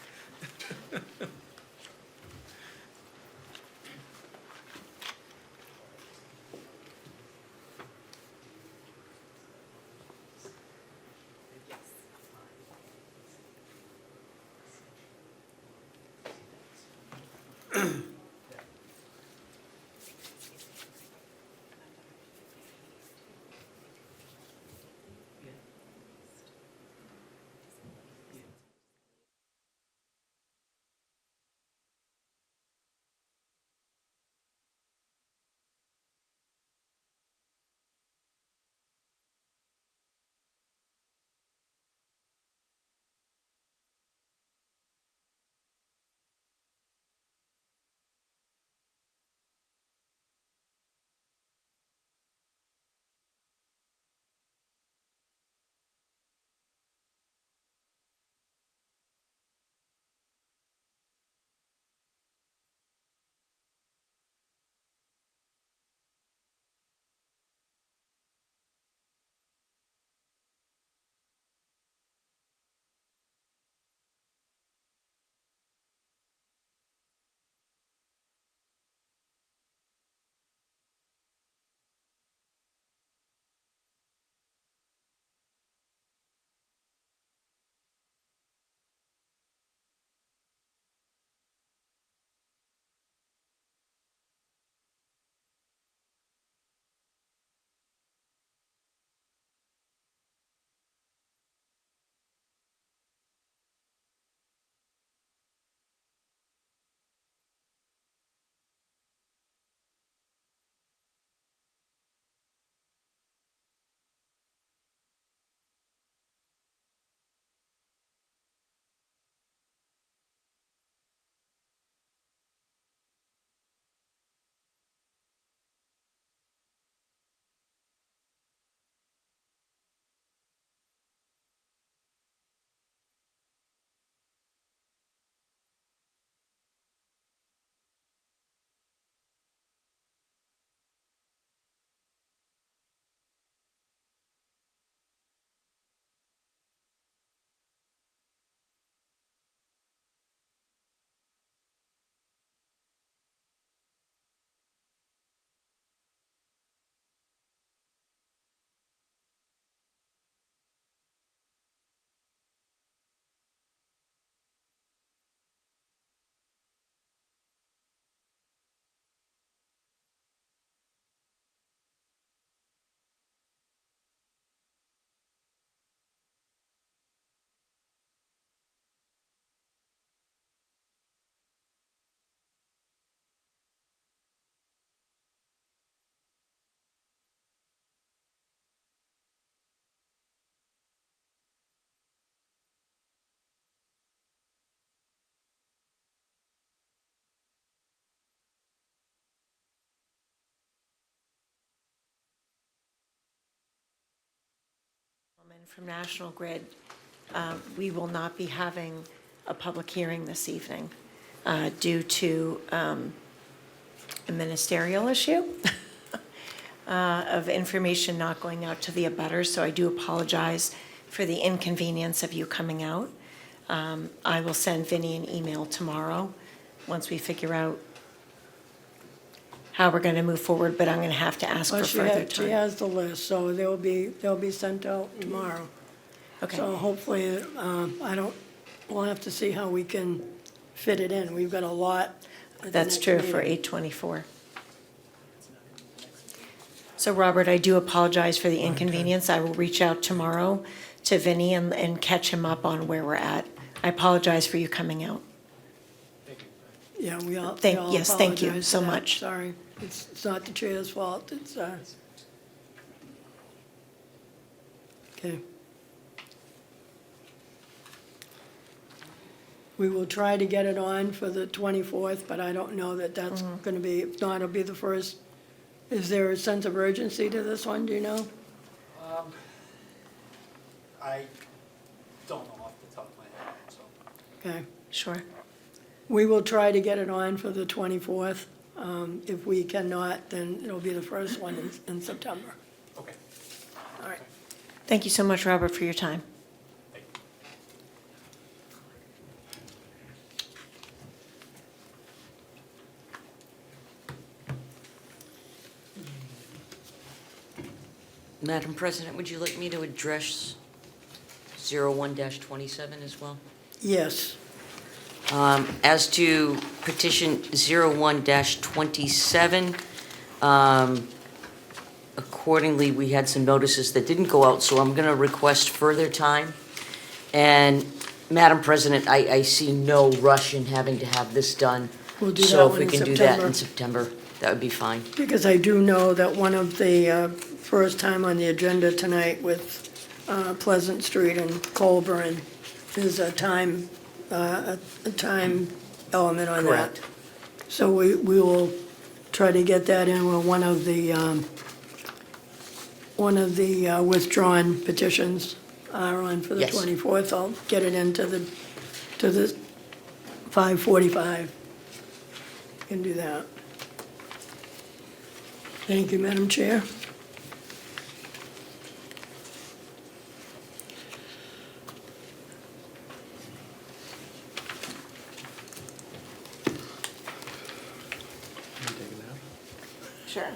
From National Grid, we will not be having a public hearing this evening due to a ministerial issue of information not going out to the abutters, so I do apologize for the inconvenience of you coming out. I will send Vinnie an email tomorrow, once we figure out how we're going to move forward, but I'm going to have to ask Well, for further she time. has the list, so they'll be sent out tomorrow. Okay. So hopefully, we'll have to see how we can fit it in. We've got a lot. at the That's next true for meeting. 8/24. So Robert, I do apologize for the inconvenience. I will reach out tomorrow to Vinnie and catch him up on where we're at. I apologize for you coming out. Yeah, we all Yes, thank you apologize so for that. much. Sorry, it's not the chair's fault, it's, okay. We will try to get it on for the 24th, but I don't know that that's Mm-hmm. going to be, if not, it'll be the first. Is there a sense of urgency to this one, do you know? I don't know off the top of my head, so. Okay. Sure. We will try to get it on for the 24th. If we cannot, then it'll be the first one in September. Okay. All right. Thank you so much, Robert, for your time. Madam President, would you like me to address 01-27 as well? Yes. As to petition 01-27, accordingly, we had some notices that didn't go out, so I'm going to request further time. And Madam President, I see no rush in having to have this done. We'll do that So if one we in can do that in September. September, that would be fine. Because I do know that one of the first time on the agenda tonight with Pleasant Street and Colburn is a time element on that. Correct. So we will try to get that in with one of the withdrawn petitions are on for the Yes. 24th. I'll get it into the 5:45. Can do that. Thank you, Madam Chair. You take a nap? Sure.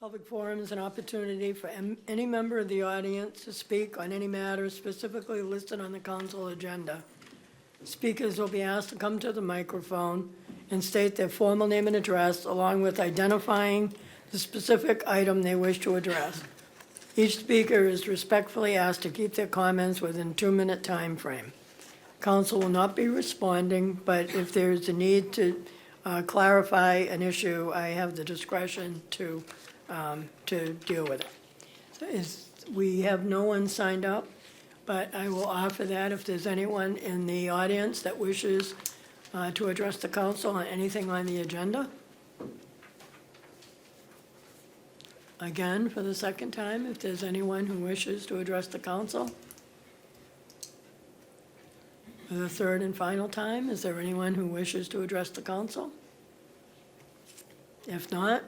Public forum is an opportunity for any member of the audience to speak on any matter specifically listed on the council agenda. Speakers will be asked to come to the microphone and state their formal name and address, along with identifying the specific item they wish to address. Each speaker is respectfully asked to keep their comments within 2-minute time frame. Council will not be responding, but if there is a need to clarify an issue, I have the discretion to deal with it. We have no one signed up, but I will offer that if there's anyone in the audience that wishes to address the council on anything on the agenda. Again, for the second time, if there's anyone who wishes to address the council. For the third and final time, is there anyone who wishes to address the council? If not,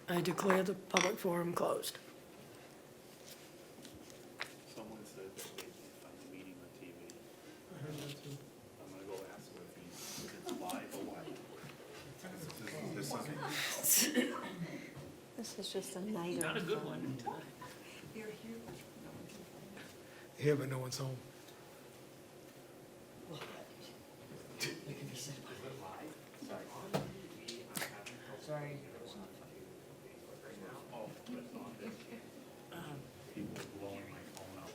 I declare the public forum closed. Someone said that they can't find the meeting on TV. I heard that too. I'm gonna go ask them if it's live or what. This is This is just a night. Not a good one. Here, but no one's home. Sorry. people blowing my phone up.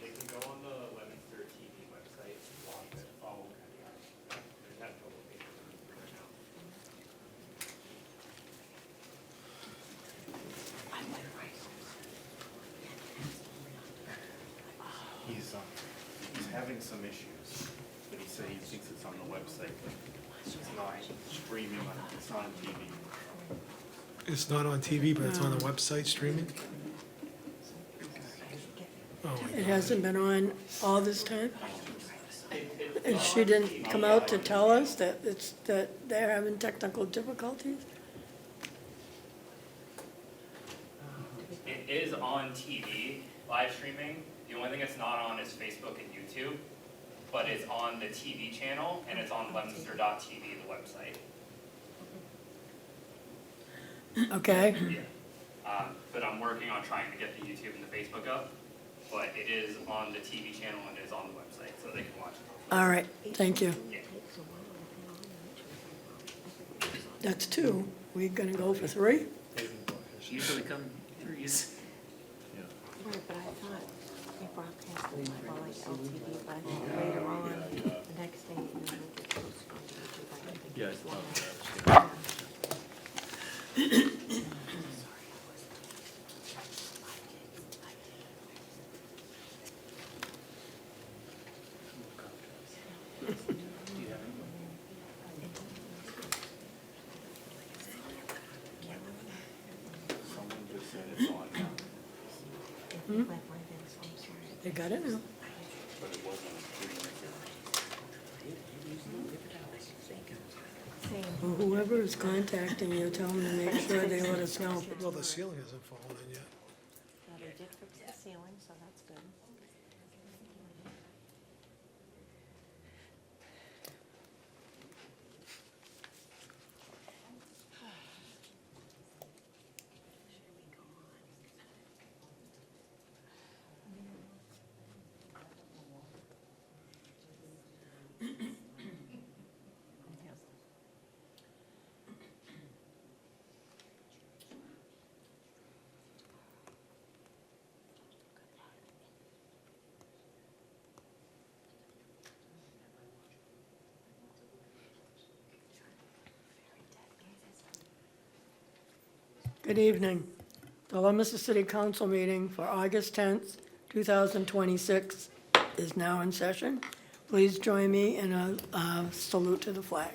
They can go on the Leominster TV website, watch it. Oh, okay. There's that total page right now. He's having some issues, but he said he thinks it's on the website, but it's not streaming on, it's not on TV. It's not on TV, but it's on the website streaming? Oh, my It God. hasn't been on all this time? And she didn't come out to tell us that they're having technical difficulties? It is on TV, live streaming. The only thing it's not on is Facebook and YouTube, but it's on the TV channel and it's on Leominster.tv, the website. Okay, Yeah. But I'm working on trying to get the YouTube and the Facebook up, but it is on the TV channel and it is on the website, so they can watch it. all right, thank you. Yeah. That's two. We gonna go for three? Usually come threes. Right, but I thought we broadcasted it on like LTV, but I think later on, the next day, you know, we'll get posted on YouTube. I don't think Yeah, it's it's live. Someone just said it's on now, Like my bad, so I'm sorry. They got it now. but it wasn't streaming. Well, whoever is contacting you, tell them to make sure they let us know. Well, the ceiling hasn't fallen in yet. They did fix the ceiling, so that's good. Good evening. The Leominster City Council meeting for August 10th, 2026 is now in session. Please join me in a salute to the flag.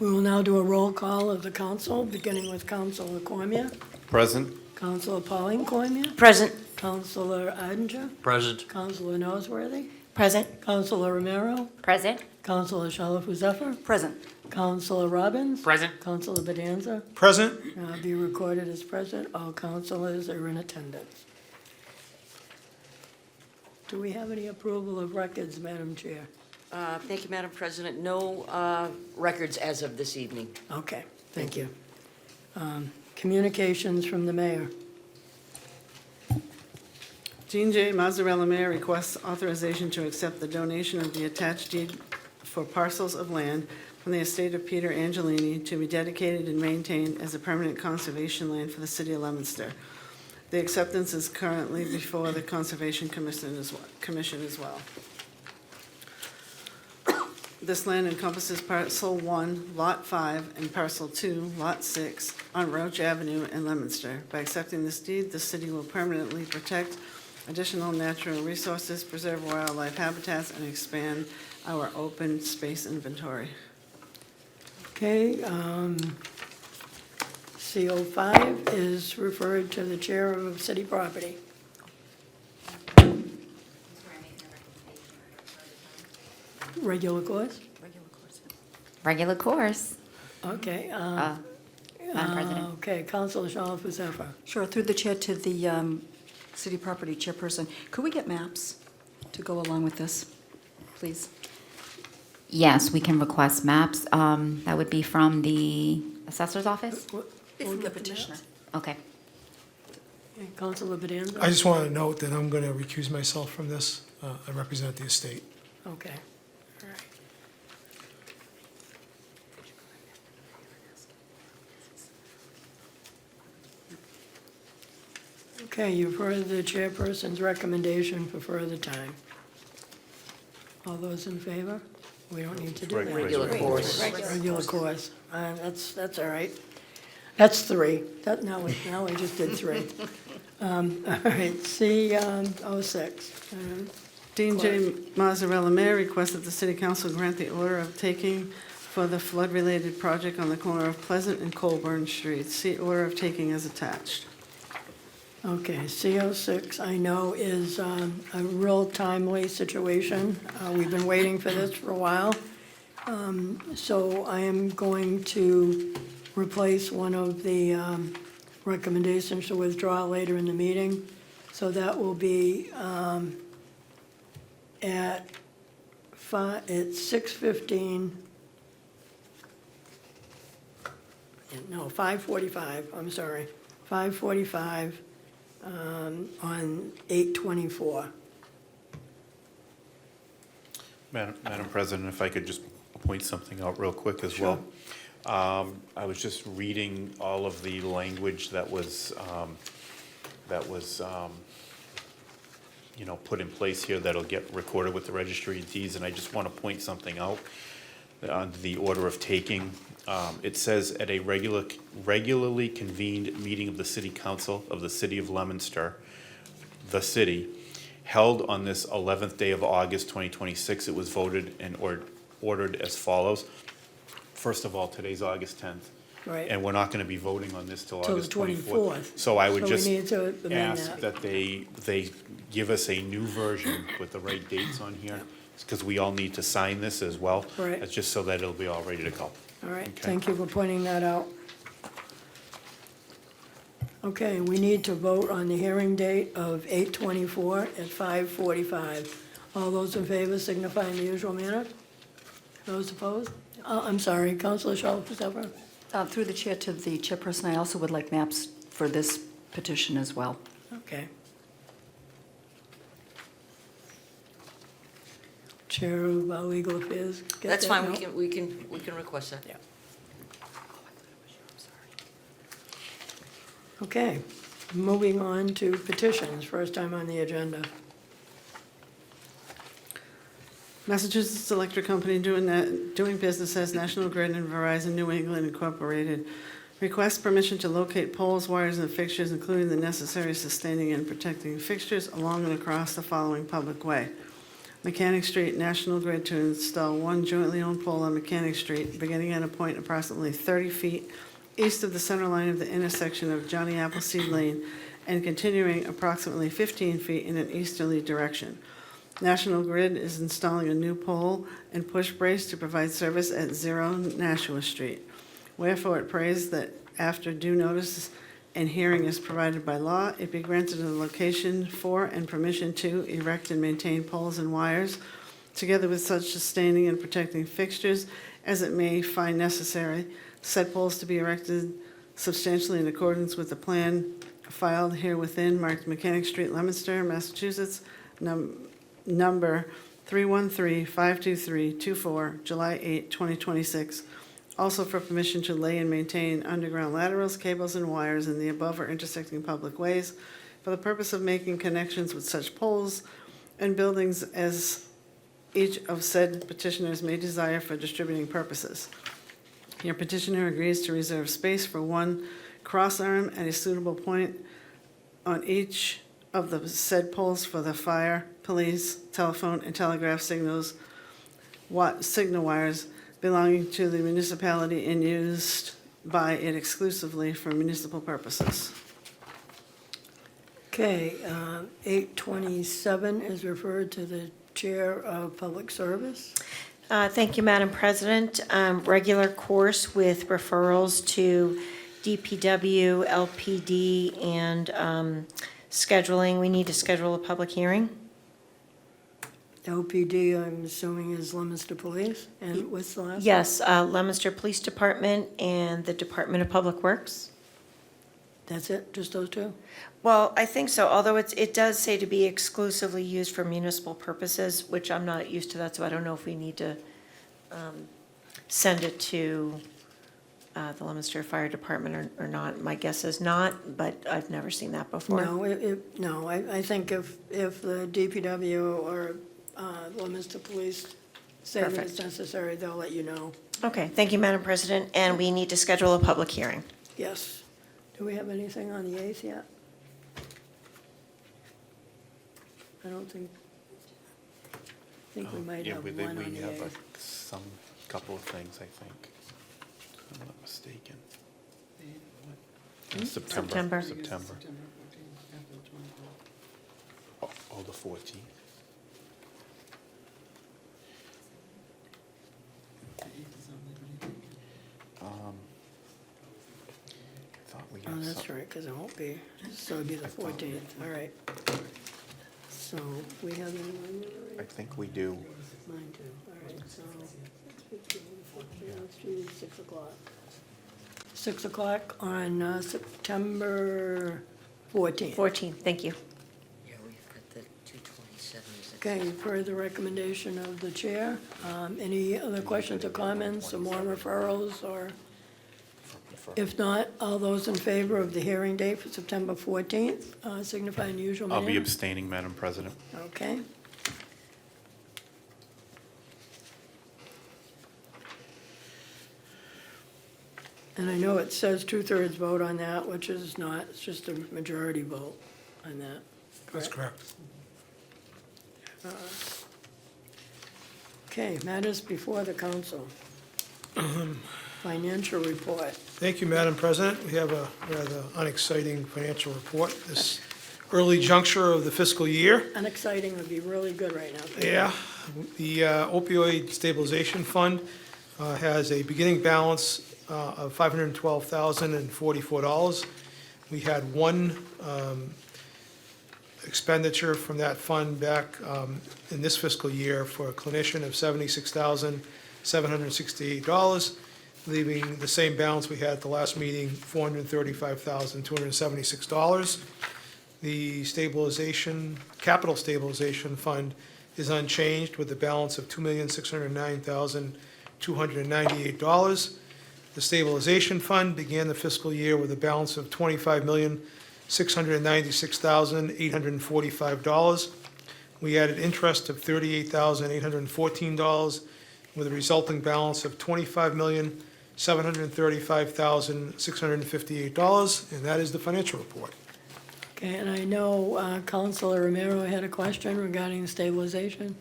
We will now do a roll call of the council, beginning with Councilor Cormier, Present. Councilor Pauline Cormier, Present. Councilor Odinger, Present. Councilor Noseworthy, Present? Councilor Romero, Present? Counselor Shalfo Zephyr? Present. Counselor Robbins? Present. Counselor Bedanza? Present? Be recorded as present. All counselors are in attendance. Do we have any approval of records, Madam Chair? Thank you, Madam President. No records as of this evening. Okay, thank you. Communications from the mayor. Jean J. Mazzarella, Mayor, requests authorization to accept the donation of the attached deed for parcels of land from the estate of Peter Angelini to be dedicated and maintained as a permanent conservation land for the city of Leominster. The acceptance is currently before the Conservation Commission as well. This land encompasses parcel 1, lot 5, and parcel 2, lot 6, on Roach Avenue in Leominster. By accepting this deed, the city will permanently protect additional natural resources, preserve wildlife habitats, and expand our open space inventory. Okay, CO5 is referred to the chair of city property. Regular course? Regular course, Okay. Madam President. Okay, Counselor Shalfo Zephyr. Sure, through the chair to the city property chairperson, could we get maps to go along with this, please? Yes, we can request maps. That would be from the assessor's office? From the petitioner. Okay. Okay, Counselor Bedanza? I just want to note that I'm going to recuse myself from this. I represent the estate. Okay, all right. Okay, you've heard the chairperson's recommendation for further time. All those in favor? We don't need to do that. Regular course. Regular course. That's all right. That's 3. Now we just did 3. All right, C06. Dean J. Mazzarella, Mayor, requests that the City Council grant the order of taking for the flood-related project on the corner of Pleasant and Colburn Streets. See order of taking as attached. Okay, C06, I know is a real timely situation. We've been waiting for this for a while. So I am going to replace one of the recommendations to withdraw later in the meeting. So that will be at 6:15. No, 5:45, I'm sorry, 5:45 on 8/24. Madam President, if I could just point something out real quick as well. I was just reading all of the language that was put in place here that'll get recorded with the registry of deeds, and I just want to point something out on the order of taking. It says at a regularly convened meeting of the City Council of the City of Leominster, the city, held on this 11th day of August 2026, it was voted and ordered as follows. First of all, today's August 10th. Right. And we're not going to be voting on this till Till the August 24th. 24th. So I would So we just need to amend ask that. that they give us a new version with the right dates on here, because we all need to sign this as well. Right. That's just so that it'll be all ready to go. All right, Okay. thank you for pointing that out. Okay, we need to vote on the hearing date of 8/24 at 5:45. All those in favor signify in the usual manner. Those opposed? I'm sorry, Counselor Shalfo Zephyr. Through the chair to the chairperson, I also would like maps for this petition as well. Okay. Chair of Legal Affairs. get That's that fine, note? we can request that. Yeah. Okay, moving on to petitions, first time on the agenda. Massachusetts Electric Company doing business as National Grid and Verizon New England Incorporated requests permission to locate poles, wires, and fixtures, including the necessary sustaining and protecting fixtures along and across the following public way. Mechanic Street, National Grid to install one jointly owned pole on Mechanic Street, beginning at a point approximately 30 feet east of the center line of the intersection of Johnny Appleseed Lane and continuing approximately 15 feet in an easterly direction. National Grid is installing a new pole and push brace to provide service at 0 Nashua Street. Wherefore it prays that after due notice and hearing is provided by law, it be granted a location for and permission to erect and maintain poles and wires, together with such sustaining and protecting fixtures as it may find necessary. Said poles to be erected substantially in accordance with the plan filed here within, marked Mechanic Street, Leominster, Massachusetts, number 313-52324, July 8, 2026. Also for permission to lay and maintain underground laterals, cables, and wires in the above or intersecting public ways for the purpose of making connections with such poles and buildings as each of said petitioners may desire for distributing purposes. Your petitioner agrees to reserve space for one cross arm at a suitable point on each of the said poles for the fire, police, telephone, and telegraph signal wires belonging to the municipality and used by it exclusively for municipal purposes. Okay, 827 is referred to the Chair of Public Service. Thank you, Madam President. Regular course with referrals to DPW, LPD, and scheduling. We need to schedule a public hearing. LPD, I'm assuming, is Leominster Police, and what's the last? Yes, Leominster Police Department and the Department of Public Works. That's it, just those two? Well, I think so, although it does say to be exclusively used for municipal purposes, which I'm not used to that, so I don't know if we need to send it to the Leominster Fire Department or not. My guess is not, but I've never seen that before. No, I think if the DPW or Leominster Police say that it's Perfect. necessary, they'll let you know. Okay, thank you, Madam President, and we need to schedule a public hearing. Yes. Do we have anything on the 8th yet? I don't think, we might have one on the 8th. some couple of things, I think. If I'm not mistaken. September. September. Oh, the 14th. I thought we Oh, had that's some. right, because it won't be, so it'd be the 14th, all right. So, we have anyone there, I right? think we do. Mine too, all right, so, let's do 6 o'clock. 6 o'clock on September 14th. 14th, thank you. Yeah, we've got the 227. Okay, you've heard the recommendation of the chair. Any other questions or comments, or more referrals, or? If not, all those in favor of the hearing date for September 14th, signify in the usual manner. I'll be abstaining, Madam President. Okay. And I know it says 2/3 vote on that, which is not, it's just a majority vote on that. That's correct. Okay, matters before the council. Financial report. Thank you, Madam President. We have a rather unexciting financial report this early juncture of the fiscal year. Unexciting would be really good right now. Yeah, the opioid stabilization fund has a beginning balance of $512,044. We had one expenditure from that fund back in this fiscal year for a clinician of $76,768, leaving the same balance we had at the last meeting, $435,276. The capital stabilization fund is unchanged with a balance of $2,609,298. The stabilization fund began the fiscal year with a balance of $25,696,845. We added interest of $38,814 with a resulting balance of $25,735,658, and that is the financial report. Okay, and I know Councilor Romero had a question regarding stabilization.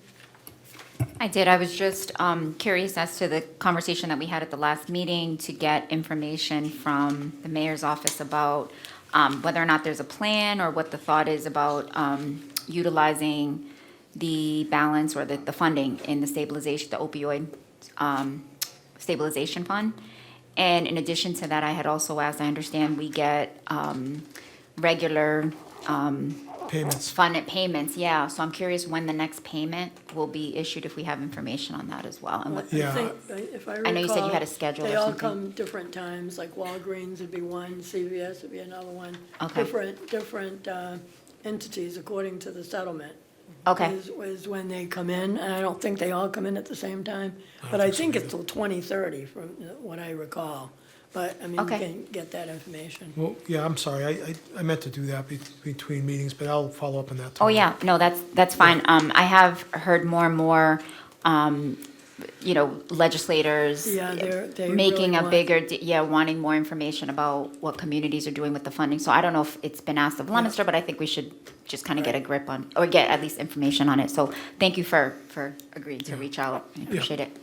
I did. I was just curious as to the conversation that we had at the last meeting to get information from the mayor's office about whether or not there's a plan or what the thought is about utilizing the balance or the funding in the stabilization, the opioid stabilization fund. And in addition to that, I had also asked, I understand we get regular Payments. funded payments, yeah. So I'm curious when the next payment will be issued, if we have information on that as well. And what, Yeah. I think, if I recall. I know you said you had a schedule or They all something. come different times, like Walgreens would be one, CVS would be another one. Okay. Different entities according to the settlement. Okay. Is when they come in, and I don't think they all come in at the same time, but I think it's till 2030 from what I recall. But, I mean, you Okay. can get that information. Well, yeah, I'm sorry, I meant to do that between meetings, but I'll follow up on that oh tomorrow. yeah, no, that's fine. I have heard more and more, legislators Yeah, they making really a want- bigger, wanting more information about what communities are doing with the funding. So I don't know if it's been asked of Leominster, but I think we should just kind of get a grip on, or get at least information on it. So thank you for agreeing to reach out. I appreciate it.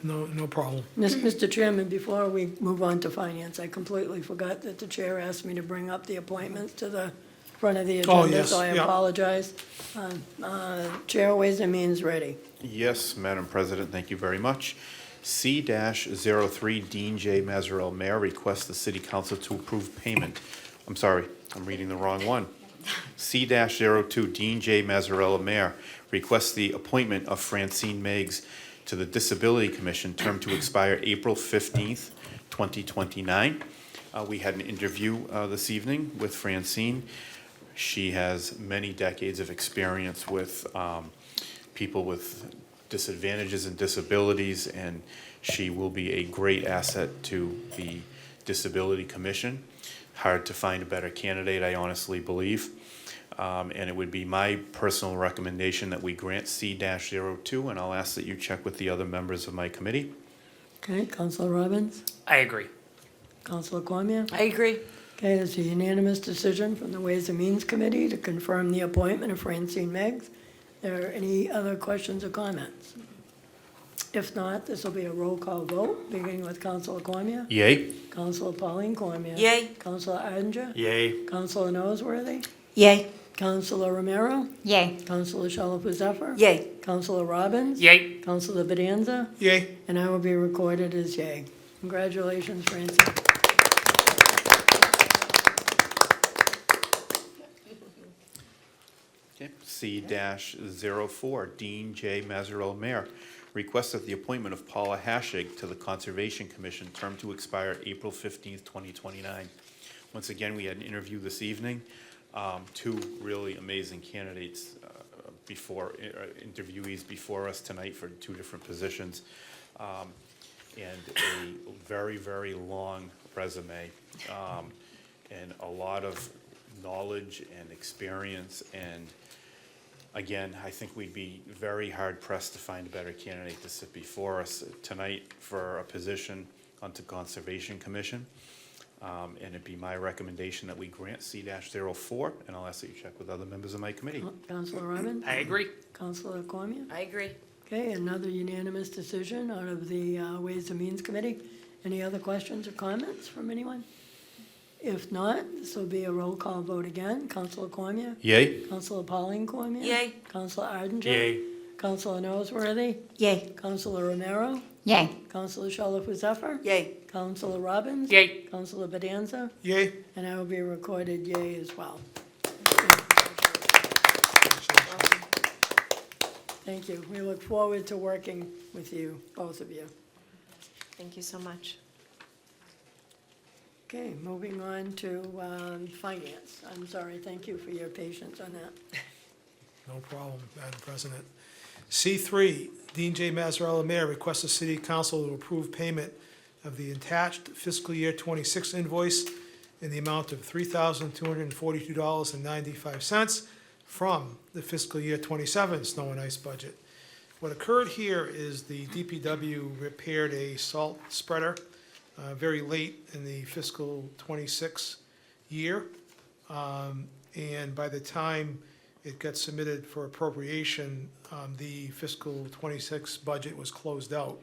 No problem. Mr. Chairman, before we move on to finance, I completely forgot that the chair asked me to bring up the appointments to the front of the Oh, agenda, yes, so I yeah. apologize. Chair Ways and Means ready. Yes, Madam President, thank you very much. C-03, Dean J. Mazzarell, Mayor, requests the City Council to approve payment. I'm sorry, I'm reading the wrong one. C-02, Dean J. Mazzarella, Mayor, requests the appointment of Francine Meigs to the Disability Commission, term to expire April 15th, 2029. We had an interview this evening with Francine. She has many decades of experience with people with disadvantages and disabilities, and she will be a great asset to the Disability Commission. Hard to find a better candidate, I honestly believe. And it would be my personal recommendation that we grant C-02, and I'll ask that you check with the other members of my committee. Okay, Councilor Robbins? I agree. Councilor Cormier? I agree. Okay, it's a unanimous decision from the Ways and Means Committee to confirm the appointment of Francine Meigs. Are there any other questions or comments? If not, this will be a roll call vote, beginning with Councilor Cormier. Yay? Councilor Pauline Cormier. Yay. Councilor Arndt. Yay. Councilor Noseworthy. Yay. Councilor Romero. Yay. Councilor Shalfo Zephyr. Yay. Councilor Robbins. Yay. Councilor Bedanza. Yay. And I will be recorded as yay. Congratulations, Francine. Okay. C-04, Dean J. Mazzarella, Mayor, requests that the appointment of Paula Haschig to the Conservation Commission, term to expire April 15th, 2029. Once again, we had an interview this evening. Two really amazing candidates interviewees before us tonight for two different positions. And a very, very long resume, and a lot of knowledge and experience. And again, I think we'd be very hard pressed to find a better candidate to sit before us tonight for a position on the Conservation Commission. And it'd be my recommendation that we grant C-04, and I'll ask that you check with other members of my committee. Councilor Robbins. I agree. Councilor Cormier. I agree. Okay, another unanimous decision out of the Ways and Means Committee. Any other questions or comments from anyone? If not, this will be a roll call vote again. Councilor Cormier. Yay? Councilor Pauline Cormier. Yay. Councilor Arndt. Yay. Councilor Noseworthy. Yay. Councilor Romero. Yay. Councilor Shalfo Zephyr. Yay. Councilor Robbins. Yay. Councilor Bedanza. Yay. And I will be recorded yay as well. Thank you. We look forward to working with you, both of you. Thank you so much. Okay, moving on to finance. I'm sorry, thank you for your patience on that. No problem, Madam President. C3, Dean J. Mazzarella, Mayor, requests the City Council to approve payment of the attached fiscal year 26 invoice in the amount of $3,242.95 from the fiscal year 27 snow and ice budget. What occurred here is the DPW repaired a salt spreader very late in the fiscal 26 year. And by the time it got submitted for appropriation, the fiscal 26 budget was closed out.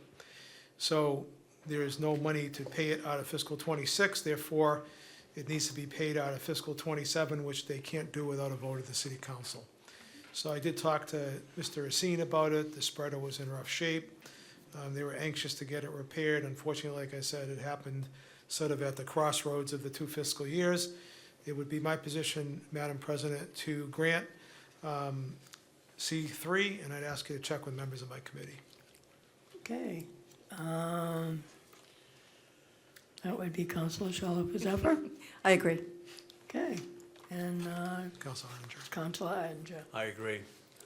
So there is no money to pay it out of fiscal 26, therefore it needs to be paid out of fiscal 27, which they can't do without a vote of the City Council. So I did talk to Mr. Racine about it. The spreader was in rough shape. They were anxious to get it repaired. Unfortunately, like I said, it happened sort of at the crossroads of the 2 fiscal years. It would be my position, Madam President, to grant C3, and I'd ask you to check with members of my committee. Okay. That would be Councilor Shalhoub-Zephyr. I agree. Okay. And Councilor Arndinger. Councilor Arndinger. I agree.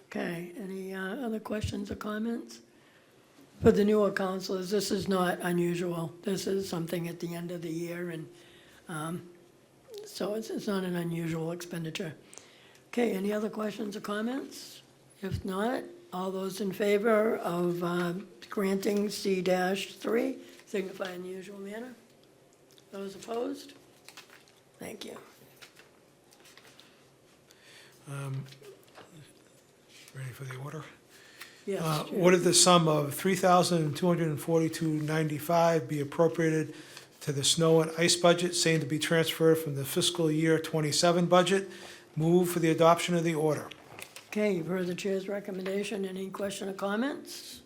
Okay. Any other questions or comments? For the newer councilors, this is not unusual. This is something at the end of the year, and so it's not an unusual expenditure. Okay, any other questions or comments? If not, all those in favor of granting C-3 signify in the usual manner. Those opposed? Thank you. Ready for the order? Yes, Chair. Order the sum of $3,242.95 be appropriated to the snow and ice budget, same to be transferred from the fiscal year '27 budget. Move for the adoption of the order. Okay, you've heard the chair's recommendation. Any question or comments?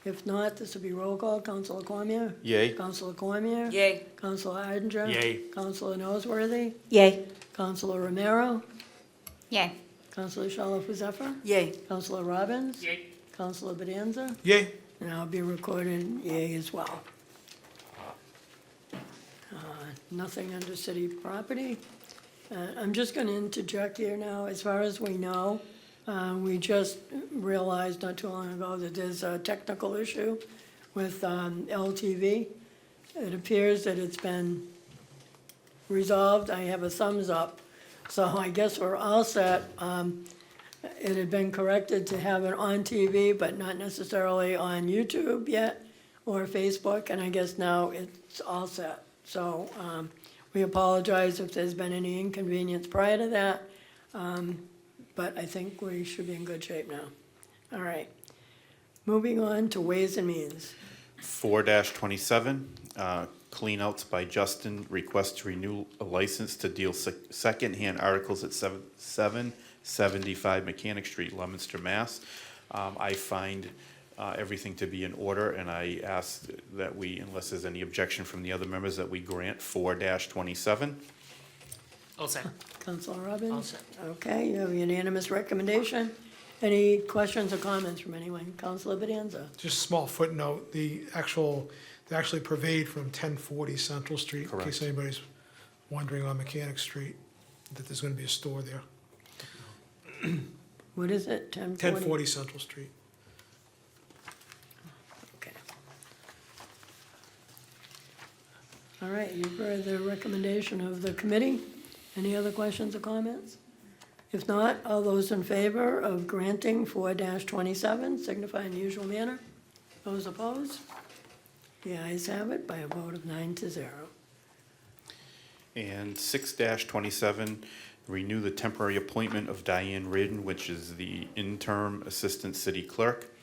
If not, this will be roll call. Councilor Cormier? Yay. Councilor Cormier? Yay. Councilor Arndinger? Yay. Councilor Noseworthy? Yay. Councilor Romero? Yay. Councilor Shalhoub-Zephyr? Yay. Councilor Robbins? Yay. Councilor Bedanza? Yay. And I'll be recording yea as well. Nothing under city property. I'm just going to interject here now. As far as we know, we just realized not too long ago that there's a technical issue with LTV. It appears that it's been resolved. I have a thumbs up. So I guess we're all set. It had been corrected to have it on TV, but not necessarily on YouTube yet, or Facebook, and I guess now it's all set. So we apologize if there's been any inconvenience prior to that, but I think we should be in good shape now. All right. Moving on to Ways and Means. 4-27, cleanouts by Justin, request to renew a license to deal secondhand articles at 775 Mechanic Street, Leominster, Mass. I find everything to be in order, and I ask that we, unless there's any objection from the other members, that we grant 4-27. All set. Councilor Robbins? All set. Okay, you have a unanimous recommendation. Any questions or comments from anyone? Councilor Bedanza? Just a small footnote, they actually pervade from 1040 Central Street, in Correct. case anybody's wondering on Mechanic Street, that there's gonna be a store there. What is it, 1040? 1040 Central Street. Okay. All right, you've heard the recommendation of the committee. Any other questions or comments? If not, all those in favor of granting 4-27 signify in the usual manner. Those opposed? The ayes have it by a vote of 9-0. And 6-27, renew the temporary appointment of Diane Reardon, which is the interim assistant city clerk.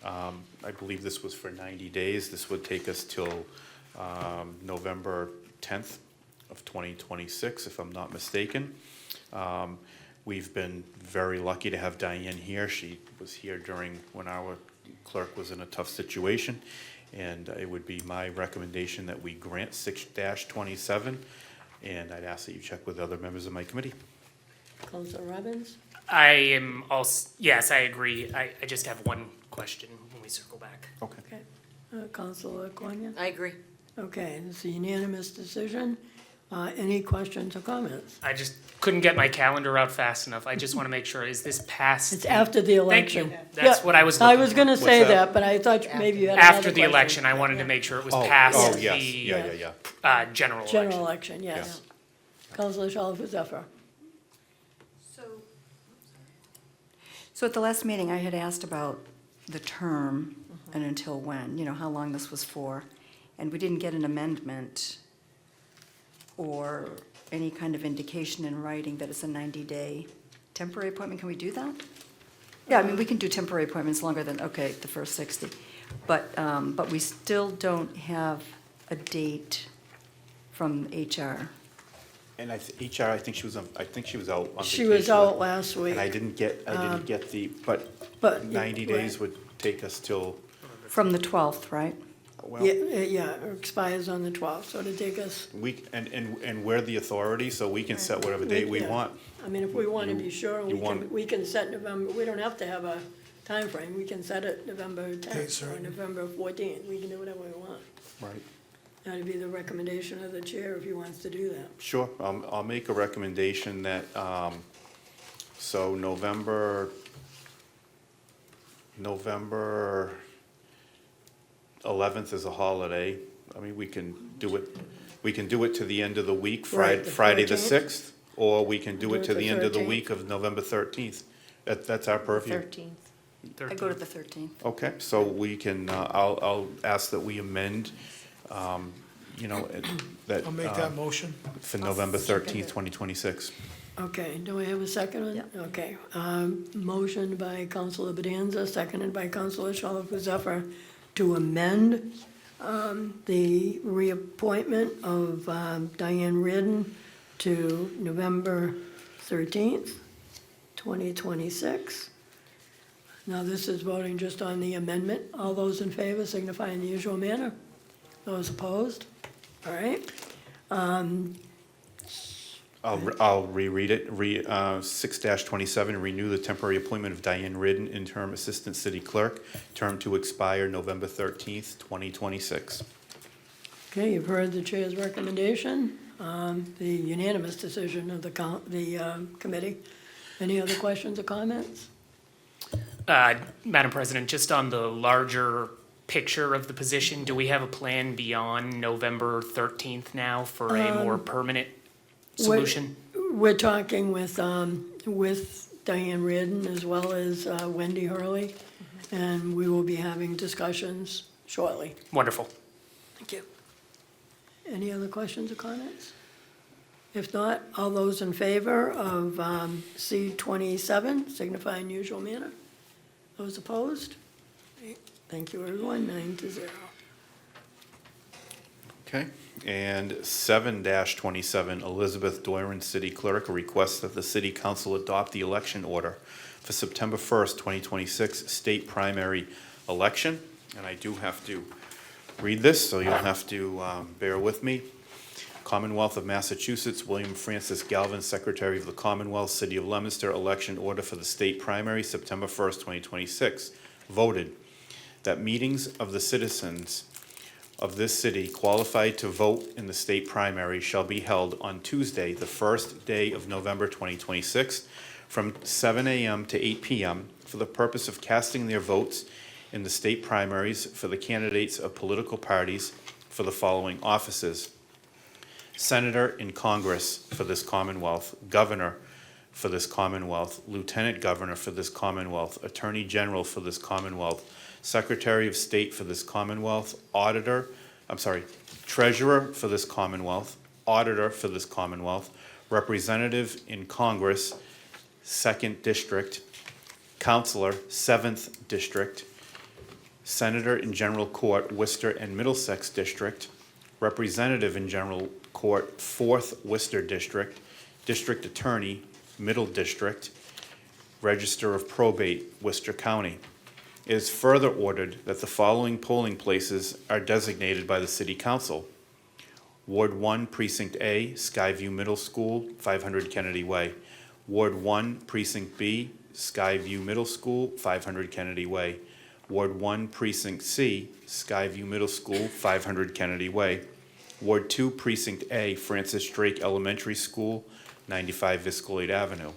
I believe this was for 90 days. This would take us till November 10th of 2026, if I'm not mistaken. We've been very lucky to have Diane here. She was here during when our clerk was in a tough situation. And it would be my recommendation that we grant 6-27, and I'd ask that you check with other members of my committee. Councilor Robbins? I am also, yes, I agree. I just have one question when we circle back. Okay. Okay. Councilor Cormier? I agree. Okay, it's a unanimous decision. Any questions or comments? I just couldn't get my calendar out fast enough. I just want to make sure, is this past? It's after the Thank you. election. That's Yeah, what I was I looking was for. gonna say What's that? that, but I thought maybe you had another After the question. election, I wanted to make sure it was Oh, past oh, the yes, yeah. general election. General election, yes. Councilor Shalhoub-Zephyr? So at the last meeting, I had asked about the term and until when, how long this was for. And we didn't get an amendment or any kind of indication in writing that it's a 90-day temporary appointment. Can we do that? Yeah, I mean, we can do temporary appointments longer than, okay, the first 60. But we still don't have a date from HR. And HR, I think she was out on vacation. She was out last week. And I didn't get but But 90 days would take us till, From the 12th, right? well, Yeah, it expires on the 12th, so to take us, and we're the authority, so we can set whatever date we Yeah. want. I mean, if we want to be sure, want- we can set November, we don't have to have a time frame. We can set it November 10th or certain. November 14th. We can do whatever we want. Right. That'd be the recommendation of the chair if he wants to do that. Sure, I'll make a recommendation that, so November 11th is a holiday. I mean, we can do it to the end of the week, Right, the Friday the 14th. 6th, or we can do it to the end of the 13th. week of November 13th. That's our purview. 13th. I go to the 13th. Okay, so we can, I'll ask that we amend, that. I'll make that motion. For November 13th, 2026. Okay, do I have a second on it? Okay, motion by Councilor Bedanza, seconded by Councilor Shalfo-Zephyr to amend the reappointment of Diane Reardon to November 13th, 2026. Now, this is voting just on the amendment. All those in favor signify in the usual manner. Those opposed? All right. I'll reread it. 6-27, renew the temporary appointment of Diane Ridden, interim assistant city clerk, term to expire November 13th, 2026. Okay, you've heard the chair's recommendation, the unanimous decision of the committee. Any other questions or comments? Madam President, just on the larger picture of the position, do we have a plan beyond November 13th now for a more permanent solution? We're talking with Diane Reardon as well as Wendy Hurley, and we will be having discussions shortly. Wonderful. Thank you. Any other questions or comments? If not, all those in favor of C27 signify in usual manner. Those opposed? Thank you, everyone, 9-0. Okay, and 7-27, Elizabeth Doiron, city clerk, requests that the city council adopt the election order for September 1st, 2026, state primary election. And I do have to read this, so you'll have to bear with me. Commonwealth of Massachusetts, William Francis Galvin, Secretary of the Commonwealth, City of Leominster, election order for the state primary, September 1st, 2026. Voted that meetings of the citizens of this city qualified to vote in the state primary shall be held on Tuesday, the first day of November 2026, from 7 a.m. to 8 p.m. for the purpose of casting their votes in the state primaries for the candidates of political parties for the following offices: Senator in Congress for this Commonwealth, Governor for this Commonwealth, Lieutenant Governor for this Commonwealth, Attorney General for this Commonwealth, Secretary of State for this Commonwealth, Treasurer for this Commonwealth, Auditor for this Commonwealth, Representative in Congress, 2nd District, Counselor, 7th District, Senator in General Court, Worcester and Middlesex District, Representative in General Court, 4th Worcester District, District Attorney, Middle District, Register of Probate, Worcester County. It is further ordered that the following polling places are designated by the City Council: Ward 1, Precinct A, Skyview Middle School, 500 Kennedy Way. Ward 1, Precinct B, Skyview Middle School, 500 Kennedy Way. Ward 1, Precinct C, Skyview Middle School, 500 Kennedy Way. Ward 2, Precinct A, Francis Drake Elementary School, 95 Viscoid Avenue.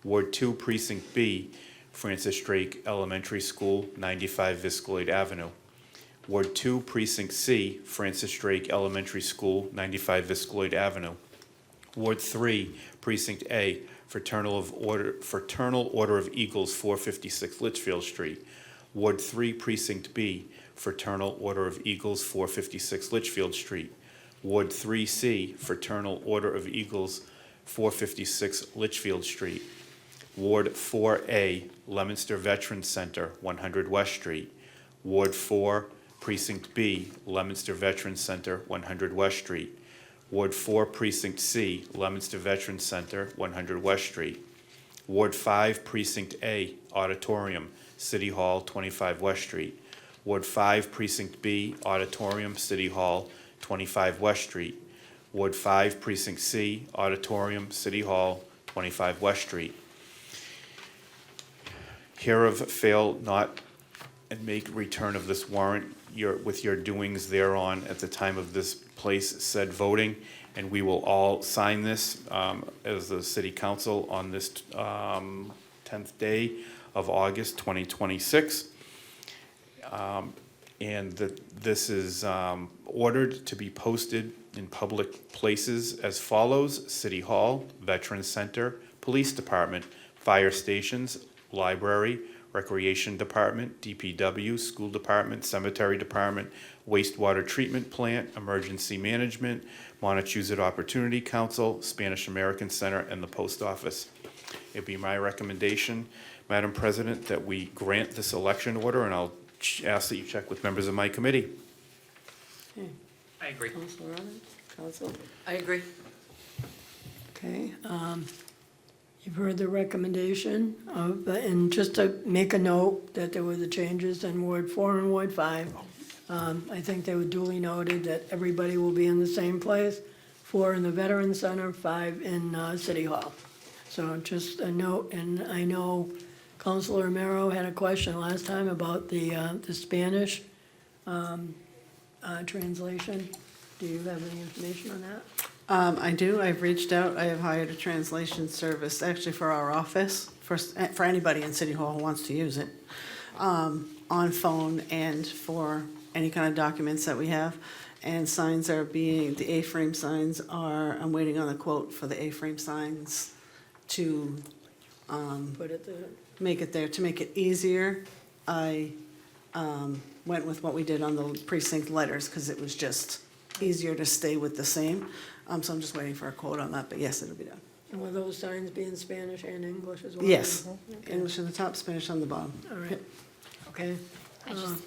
Ward 2, Precinct B, Francis Drake Elementary School, 95 Viscoid Avenue. Ward 2, Precinct C, Francis Drake Elementary School, 95 Viscoid Avenue. Ward 3, Precinct A, Fraternal Order of Eagles, 456 Litchfield Street. Ward 3, Precinct B, Fraternal Order of Eagles, 456 Litchfield Street. Ward 3C, Fraternal Order of Eagles, 456 Litchfield Street. Ward 4A, Leominster Veterans Center, 100 West Street. Ward 4, Precinct B, Leominster Veterans Center, 100 West Street. Ward 4, Precinct C, Leominster Veterans Center, 100 West Street. Ward 5, Precinct A, Auditorium, City Hall, 25 West Street. Ward 5, Precinct B, Auditorium, City Hall, 25 West Street. Ward 5, Precinct C, Auditorium, City Hall, 25 West Street. Hereof fail not and make return of this warrant with your doings thereon at the time of this place said voting, and we will all sign this as the city council on this 10th day of August 2026. And that this is ordered to be posted in public places as follows: City Hall, Veterans Center, Police Department, fire stations, library, Recreation Department, DPW, School Department, Cemetery Department, Wastewater Treatment Plant, Emergency Management, Montechusett Opportunity Council, Spanish American Center, and the Post Office. It'd be my recommendation, Madam President, that we grant this election order, and I'll ask that you check with members of my committee. I agree. Counselor Robbins? Counsel? I agree. Okay, you've heard the recommendation of, and just to make a note that there were the changes in Ward 4 and Ward 5. I think they were duly noted that everybody will be in the same place, 4 in the Veterans Center, 5 in City Hall. So just a note, and I know Councilor Romero had a question last time about the Spanish translation. Do you have any information on that? I do. I've reached out. I have hired a translation service, actually for our office, for anybody in City Hall who wants to use it, on phone and for any kind of documents that we have. And signs are the A-frame signs I'm waiting on a quote for the A-frame signs to Put it there. make it there. To make it easier, I went with what we did on the precinct letters because it was just easier to stay with the same. So I'm just waiting for a quote on that, but yes, it'll be done. And will those signs be in Spanish and English as well? Yes. Okay. English on the top, Spanish on the bottom. All right, okay.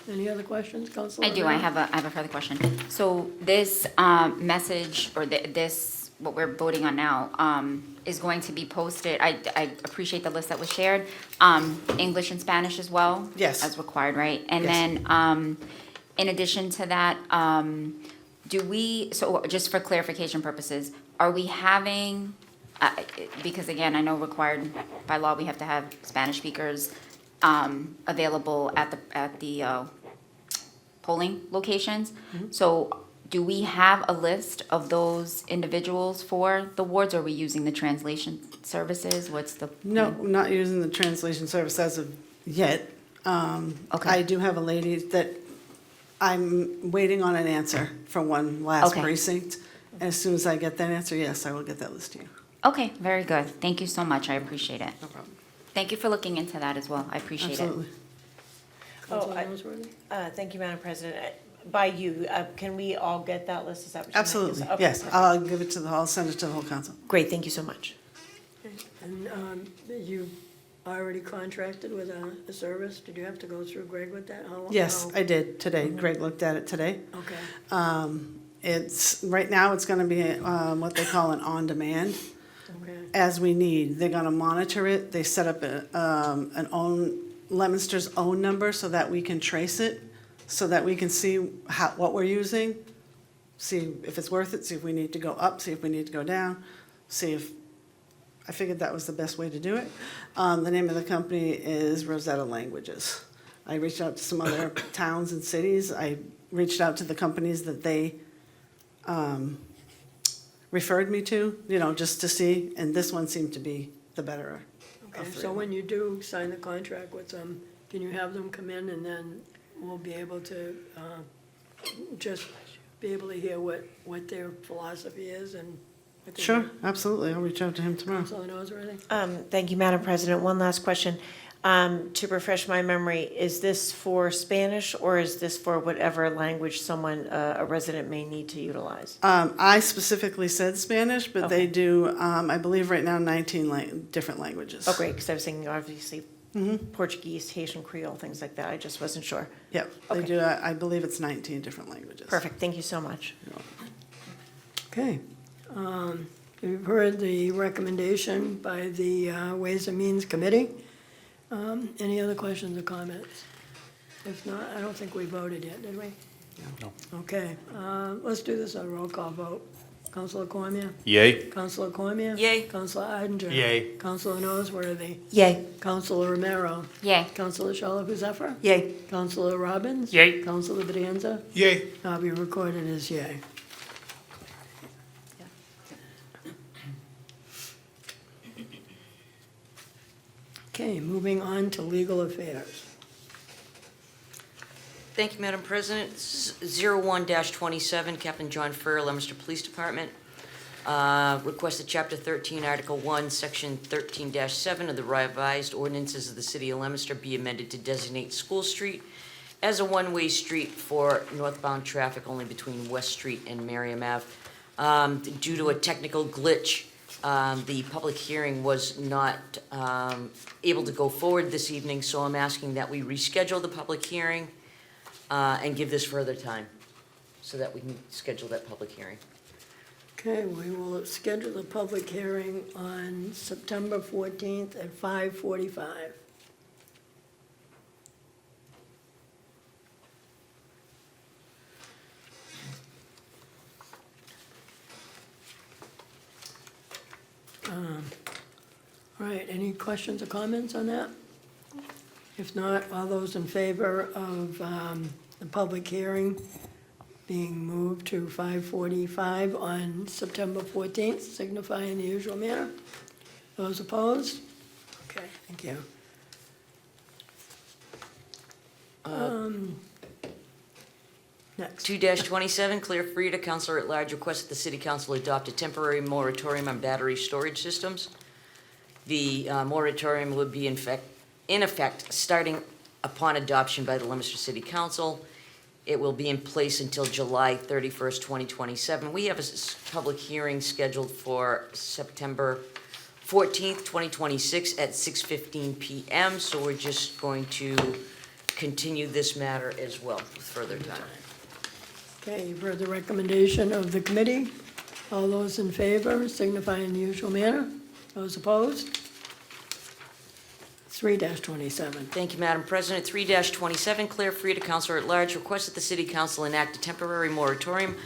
Any other questions, Councilor? I do, I Romero? have a further question. So this message, or this, what we're voting on now, is going to be posted, I appreciate the list that was shared, English and Spanish as well? Yes. As required, right? And Yes. then, in addition to that, so just for clarification purposes, are we having, because again, I know required by law, we have to have Spanish speakers available at the polling locations. So do we have a list of those individuals for the wards, or are we using the translation services? What's the? No, not using the translation service as of yet. Okay. I do have a lady that I'm waiting on an answer for one last Okay. precinct. As soon as I get that answer, yes, I will get that list to you. Okay, very good. Thank you so much. I appreciate it. No problem. Thank you for looking into that as well. I appreciate it. Absolutely. Councilor I- Noseworthy? Thank you, Madam President. By you, can we all get that list? Is that what you meant? Absolutely, Okay, yes. perfect. I'll give it to I'll send it to the whole council. Great, thank you so much. And you already contracted with a service? Did you have to go through Greg with that? Yes, I did today. Greg looked at it today. Okay, Right now, it's gonna be what they call an on-demand, okay. as we need. They're gonna monitor it. They set up Leominster's own number so that we can trace it, so that we can see what we're using, see if it's worth it, see if we need to go up, see if we need to go down, see if, I figured that was the best way to do it. The name of the company is Rosetta Languages. I reached out to some other towns and cities. I reached out to the companies that they referred me to, just to see, and this one seemed to be the better Okay, of three. so when you do sign the contract with them, can you have them come in and then we'll be able to just be able to hear what their philosophy is and what they Sure, do? absolutely. I'll reach out to him tomorrow. Councilor Noseworthy? Thank you, Madam President. One last question. To refresh my memory, is this for Spanish or is this for whatever language someone, a resident may need to utilize? I specifically said Spanish, but they Okay. do, I believe right now, 19 different languages. Oh, great, because I was thinking obviously Portuguese, Haitian Creole, things like that. I just wasn't sure. Yep, they Okay. do, I believe it's 19 different languages. Perfect, thank you so much. Okay. We've heard the recommendation by the Ways and Means Committee. Any other questions or comments? If not, I don't think we voted yet, did we? No. Okay, let's do this on a roll call vote. Counselor Cormier? Yay? Counselor Cormier? Yay. Counselor Odinger? Yay. Counselor Noseworthy? Yay. Counselor Romero? Yay. Counselor Shalfo Zephyr? Yay. Counselor Robbins? Yay. Counselor Bedanza? Yay. I'll be recorded as yay. Okay, moving on to legal affairs. Thank you, Madam President. 01-27, Captain John Ferrer, Leominster Police Department. Requested Chapter 13, Article 1, Section 13-7 of the revised ordinances of the City of Leominster be amended to designate School Street as a one-way street for northbound traffic only between West Street and Merriam Ave. Due to a technical glitch, the public hearing was not able to go forward this evening, so I'm asking that we reschedule the public hearing and give this further time so that we can schedule that public hearing. Okay, we will schedule the public hearing on September 14th at 5:45. All right, any questions or comments on that? If not, all those in favor of the public hearing being moved to 5:45 on September 14th, signify in the usual manner. Those opposed? Okay, thank you. Next. 2-27, Claire Frieda, Counselor at Large, requests that the City Council adopt a temporary moratorium on battery storage systems. The moratorium would be in effect starting upon adoption by the Leominster City Council. It will be in place until July 31st, 2027. We have a public hearing scheduled for September 14th, 2026 at 6:15 p.m. So we're just going to continue this matter as well with further time. Okay, you've heard the recommendation of the committee. All those in favor signify in the usual manner. Those opposed? 3-27. Thank you, Madam President. 3-27, Claire Frieda, Counselor at Large, requests that the City Council enact a temporary moratorium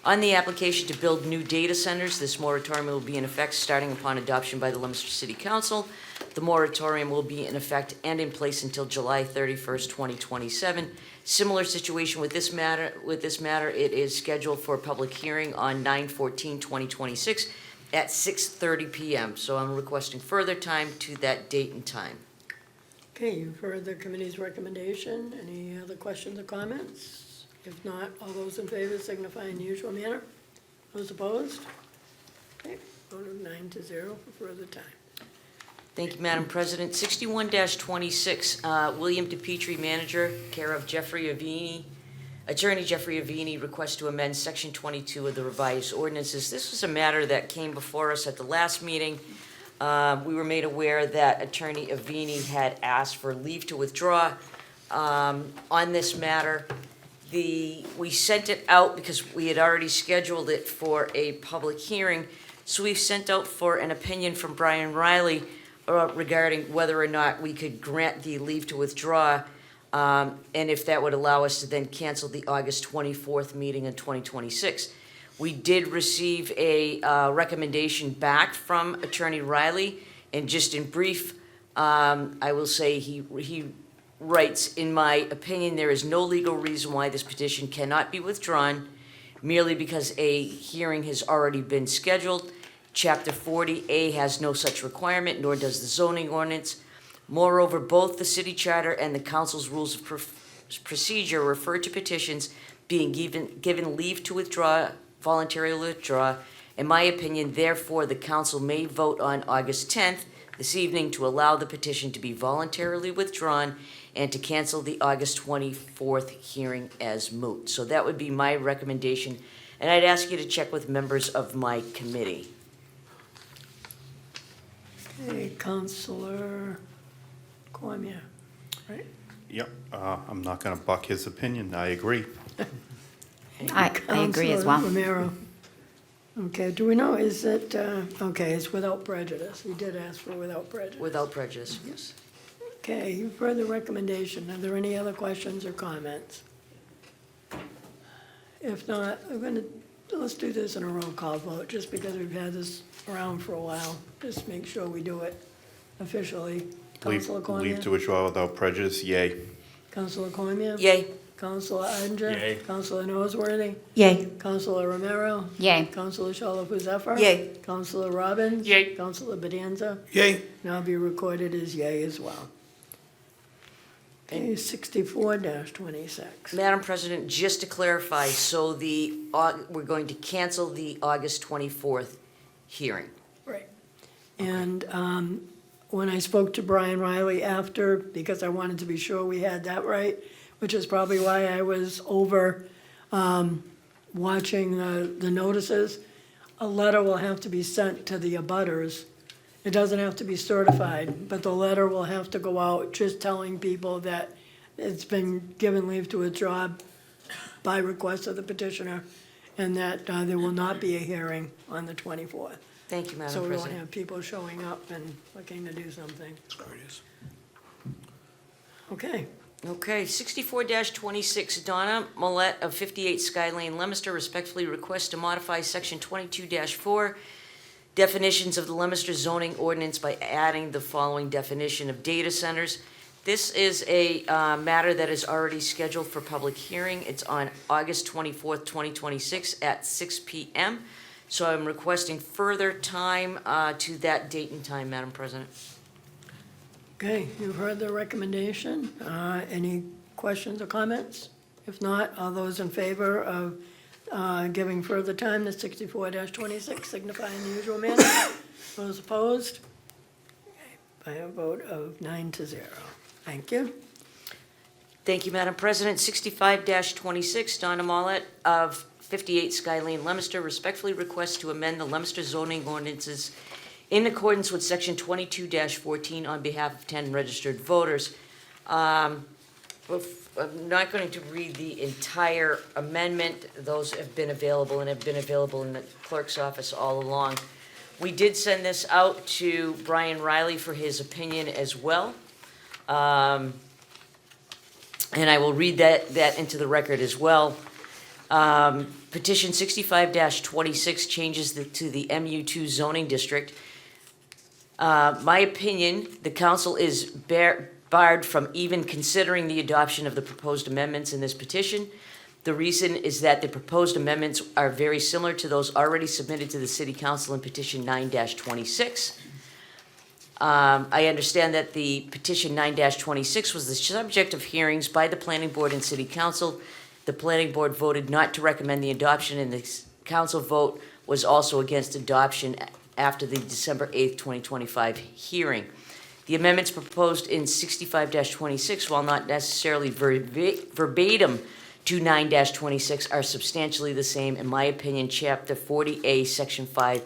on the application to build new data centers. This moratorium will be in effect starting upon adoption by the Leominster City Council. The moratorium will be in effect and in place until July 31st, 2027. Similar situation with this matter. It is scheduled for a public hearing on 9/14/2026 at 6:30 p.m. So I'm requesting further time to that date and time. Okay, you've heard the committee's recommendation. Any other questions or comments? If not, all those in favor signify in the usual manner. Those opposed? Okay, voted 9-0 for further time. Thank you, Madam President. 61-26, William DePietri, Manager, care of Jeffrey Avini. Attorney Jeffrey Avini requests to amend Section 22 of the revised ordinances. This was a matter that came before us at the last meeting. We were made aware that Attorney Avini had asked for leave to withdraw on this matter. We sent it out because we had already scheduled it for a public hearing. So we've sent out for an opinion from Brian Riley regarding whether or not we could grant the leave to withdraw, and if that would allow us to then cancel the August 24th meeting in 2026. We did receive a recommendation back from Attorney Riley, and just in brief, I will say he writes, in my opinion, there is no legal reason why this petition cannot be withdrawn merely because a hearing has already been scheduled. Chapter 40A has no such requirement, nor does the zoning ordinance. Moreover, both the city charter and the council's rules of procedure refer to petitions being given leave to withdraw, voluntarily withdraw. In my opinion, therefore, the council may vote on August 10th, this evening, to allow the petition to be voluntarily withdrawn and to cancel the August 24th hearing as moot. So that would be my recommendation, and I'd ask you to check with members of my committee. Okay, Counselor Cormier, right? Yep, I'm not gonna buck his opinion, I agree. I agree as well. Counselor Romero. Okay, do we know, is it, okay, it's without prejudice. You did ask for without prejudice. Without prejudice, yes. Okay, you've heard the recommendation. Are there any other questions or comments? If not, let's do this in a roll call vote, just because we've had this around for a while. Just make sure we do it officially. Councilor Leave Cormier? to withdraw without prejudice, yay. Councilor Cormier? Yay. Councilor Odinger? Yay. Councilor Noseworthy? Yay. Councilor Romero? Yay. Councilor Shalfo Zephyr? Yay. Councilor Robbins? Yay. Councilor Bedanza? Yay. Now be recorded as yay as well. Okay, 64-26. Madam President, just to clarify, so we're going to cancel the August 24th hearing. Right. And when I spoke to Brian Riley after, because I wanted to be sure we had that right, which is probably why I was over watching the notices, a letter will have to be sent to the abutters. It doesn't have to be certified, but the letter will have to go out just telling people that it's been given leave to withdraw by request of the petitioner, and that there will not be a hearing on the 24th. Thank you, Madam So we won't President. have people showing up and looking to do something. Okay, Okay, 64-26, Donna Millette of 58 Sky Lane, Leominster, respectfully requests to modify section 22-4 definitions of the Leominster zoning ordinance by adding the following definition of data centers. This is a matter that is already scheduled for public hearing. It's on August 24th, 2026 at 6 p.m. So I'm requesting further time to that date and time, Madam President. okay, you've heard the recommendation. Any questions or comments? If not, all those in favor of giving further time to 64-26 signify in the usual manner. Those opposed? By a vote of 9-0. Thank you. Thank you, Madam President. 65-26, Donna Mollett of 58 Sky Lane, Leominster, respectfully requests to amend the Leominster zoning ordinances in accordance with section 22-14 on behalf of 10 registered voters. I'm not going to read the entire amendment. Those have been available and have been available in the clerk's office all along. We did send this out to Brian Riley for his opinion as well. And I will read that into the record as well. Petition 65-26 changes to the MU2 zoning district. My opinion, the council is barred from even considering the adoption of the proposed amendments in this petition. The reason is that the proposed amendments are very similar to those already submitted to the City Council in petition 9-26. I understand that the petition 9-26 was the subject of hearings by the Planning Board and City Council. The Planning Board voted not to recommend the adoption, and the council vote was also against adoption after the December 8th, 2025 hearing. The amendments proposed in 65-26, while not necessarily verbatim to 9-26, are substantially the same. In my opinion, Chapter 40A, Section 5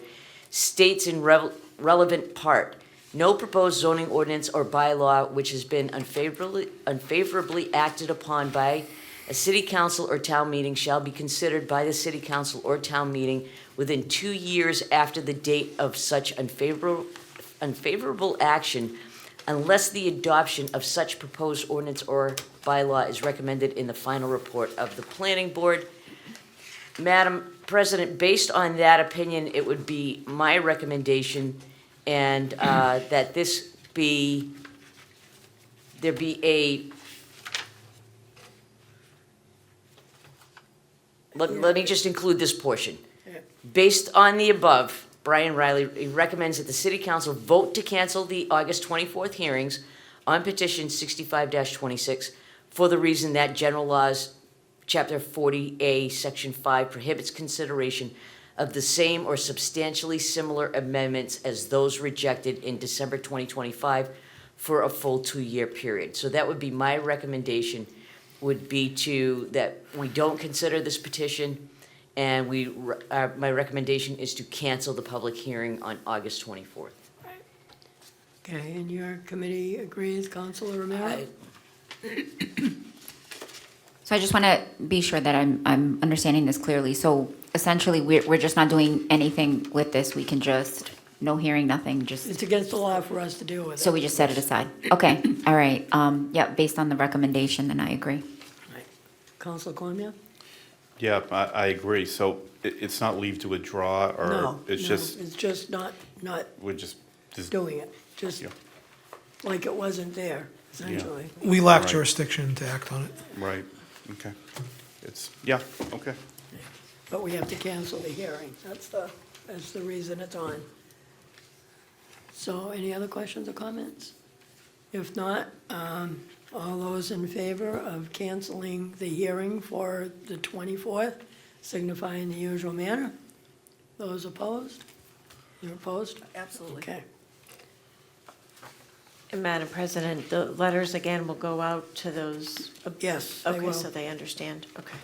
states in relevant part, no proposed zoning ordinance or bylaw which has been unfavorably acted upon by a city council or town meeting shall be considered by the city council or town meeting within 2 years after the date of such unfavorable action, unless the adoption of such proposed ordinance or bylaw is recommended in the final report of the planning board. Madam President, based on that opinion, it would be my recommendation and that there be a, let me just include this portion. Based on the above, Brian Riley recommends that the City Council vote to cancel the August 24th hearings on petition 65-26 for the reason that General Laws, Chapter 40A, Section 5 prohibits consideration of the same or substantially similar amendments as those rejected in December 2025 for a full 2-year period. So that would be my recommendation, would be that we don't consider this petition, and my recommendation is to cancel the public hearing on August 24th. Okay, and your committee agrees, Councilor Romero? So So I just want to be sure that I'm understanding this clearly. So essentially, we're just not doing anything with this. We can just, no hearing, nothing, just, It's against the law for us to deal with it. so we just set it aside. Okay, all right. Yeah, based on the recommendation, then I agree. Right. Counselor Cormier? Yeah, I agree. So it's not leave to withdraw, or No, it's no, just, it's just not we're just doing it, just Yeah. like it wasn't there, essentially. We lack Right. jurisdiction to act on it. right, okay. It's, yeah, okay. But we have to cancel the hearing. That's the reason it's on. So any other questions or comments? If not, all those in favor of canceling the hearing for the 24th, signify in the usual manner. Those opposed? You're opposed? Absolutely. Okay. And Madam President, the letters again will go out to those. Yes, they Okay, will. so they understand, okay.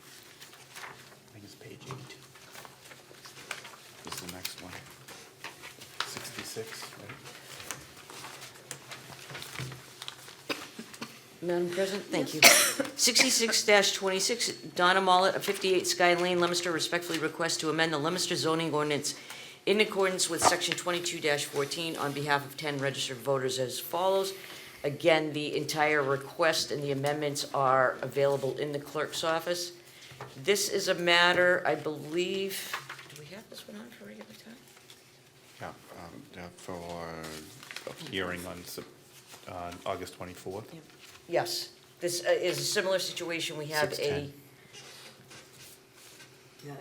I think it's page 8. This is the next one. 66, right? Madam President, thank you. 66-26, Donna Mollett of 58 Sky Lane, Leominster, respectfully requests to amend the Leominster zoning ordinance in accordance with Section 22-14 on behalf of 10 registered voters as follows. Again, the entire request and the amendments are available in the clerk's office. This is a matter, I believe, do we have this one on for regular time? Yeah, for a hearing on August 24th. Yes, this is a similar situation. We have a 6:10. Yeah,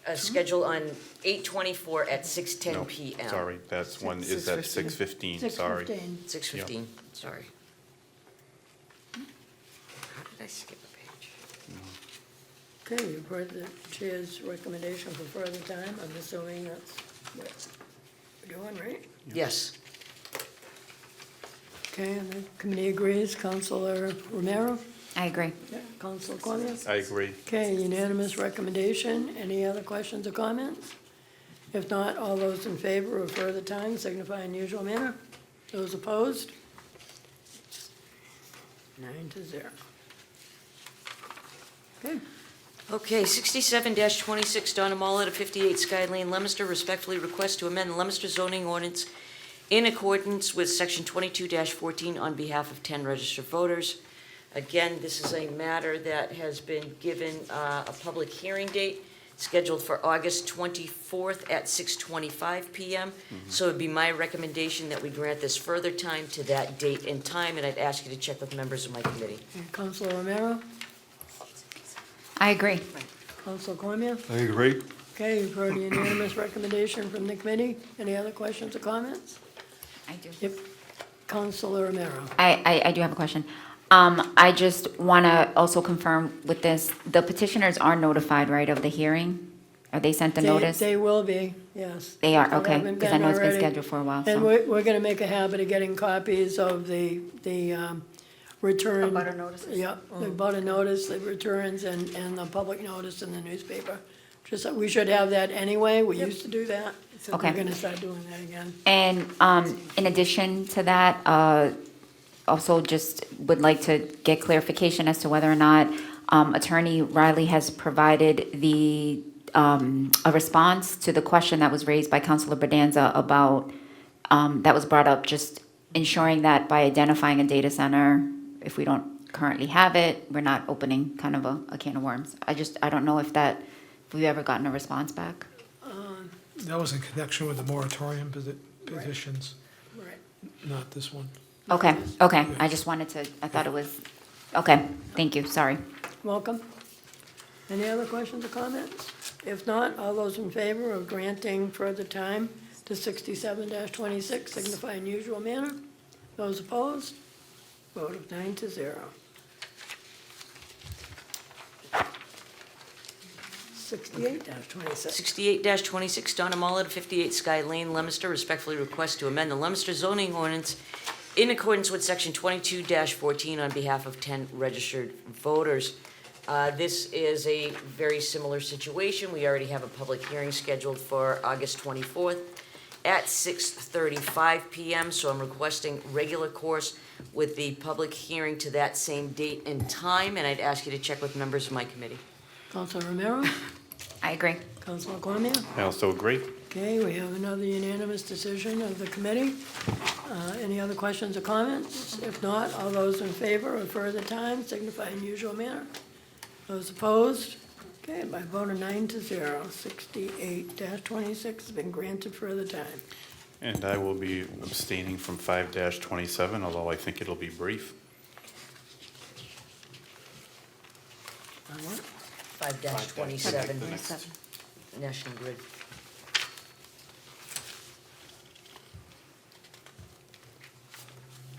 a schedule on 8/24 at 6:10 No, PM. sorry, that's one, is at 6:15, sorry. 6:15. 6:15, sorry. How did I skip a page? Okay, you've heard the chair's recommendation for further time. I'm assuming that's what we're doing, right? Yes, Okay, and the committee agrees. Counselor Romero? I agree. Yeah. Counselor Cormier? I agree. Okay, unanimous recommendation. Any other questions or comments? If not, all those in favor of further time signify in usual manner. Those opposed? 9-0. Okay, okay, 67-26, Donna Mollett of 58 Sky Lane, Leominster, respectfully requests to amend the Leominster zoning ordinance in accordance with Section 22-14 on behalf of 10 registered voters. Again, this is a matter that has been given a public hearing date scheduled for August 24th at 6:25 PM. So it'd be my recommendation that we grant this further time to that date and time, and I'd ask you to check with members of my committee. and Counselor Romero? I agree. Counselor Cormier? I agree. Okay, you've heard a unanimous recommendation from the committee. Any other questions or comments? I do. Yep. Counselor Romero? I do have a question. I just want to also confirm with this, the petitioners are notified, right, of the hearing? Are they sent the notice? They will be, yes. They are, They okay, haven't because I know it's been already. scheduled for a while, And so. we're gonna make a habit of getting copies of the return. Abutter notices? Yep, the butter notice, the returns, and the public notice in the newspaper. Just, that we should have that anyway, we used to do that. So Okay. we're gonna start doing that again. And in addition to that, also just would like to get clarification as to whether or not Attorney Riley has provided a response to the question that was raised by Councilor Bedanza about, that was brought up, just ensuring that by identifying a data center, if we don't currently have it, we're not opening kind of a can of worms. I don't know if we've ever gotten a response back. That was in connection with the moratorium petitions, Right. not this one. Okay, I just wanted to, I thought it was, okay, thank you, sorry. Welcome. Any other questions or comments? If not, all those in favor of granting further time to 67-26 signify in usual manner. Those opposed? Vote of 9-0. 68-26. 68-26, Donna Mollett, 58 Sky Lane, Leominster, respectfully requests to amend the Leominster zoning ordinance in accordance with Section 22-14 on behalf of 10 registered voters. This is a very similar situation. We already have a public hearing scheduled for August 24th at 6:35 PM, so I'm requesting regular course with the public hearing to that same date and time, and I'd ask you to check with members of my committee. Councilor Romero, I agree. Councilor Cormier. I also agree. Okay, we have another unanimous decision of the committee. Any other questions or comments? If not, all those in favor of further time signify in usual manner. Those opposed? Okay, by vote of 9-0, 68-26 has been granted further time. And I will be abstaining from 5-27, although I think it'll be brief. On what? 5-27, National Grid.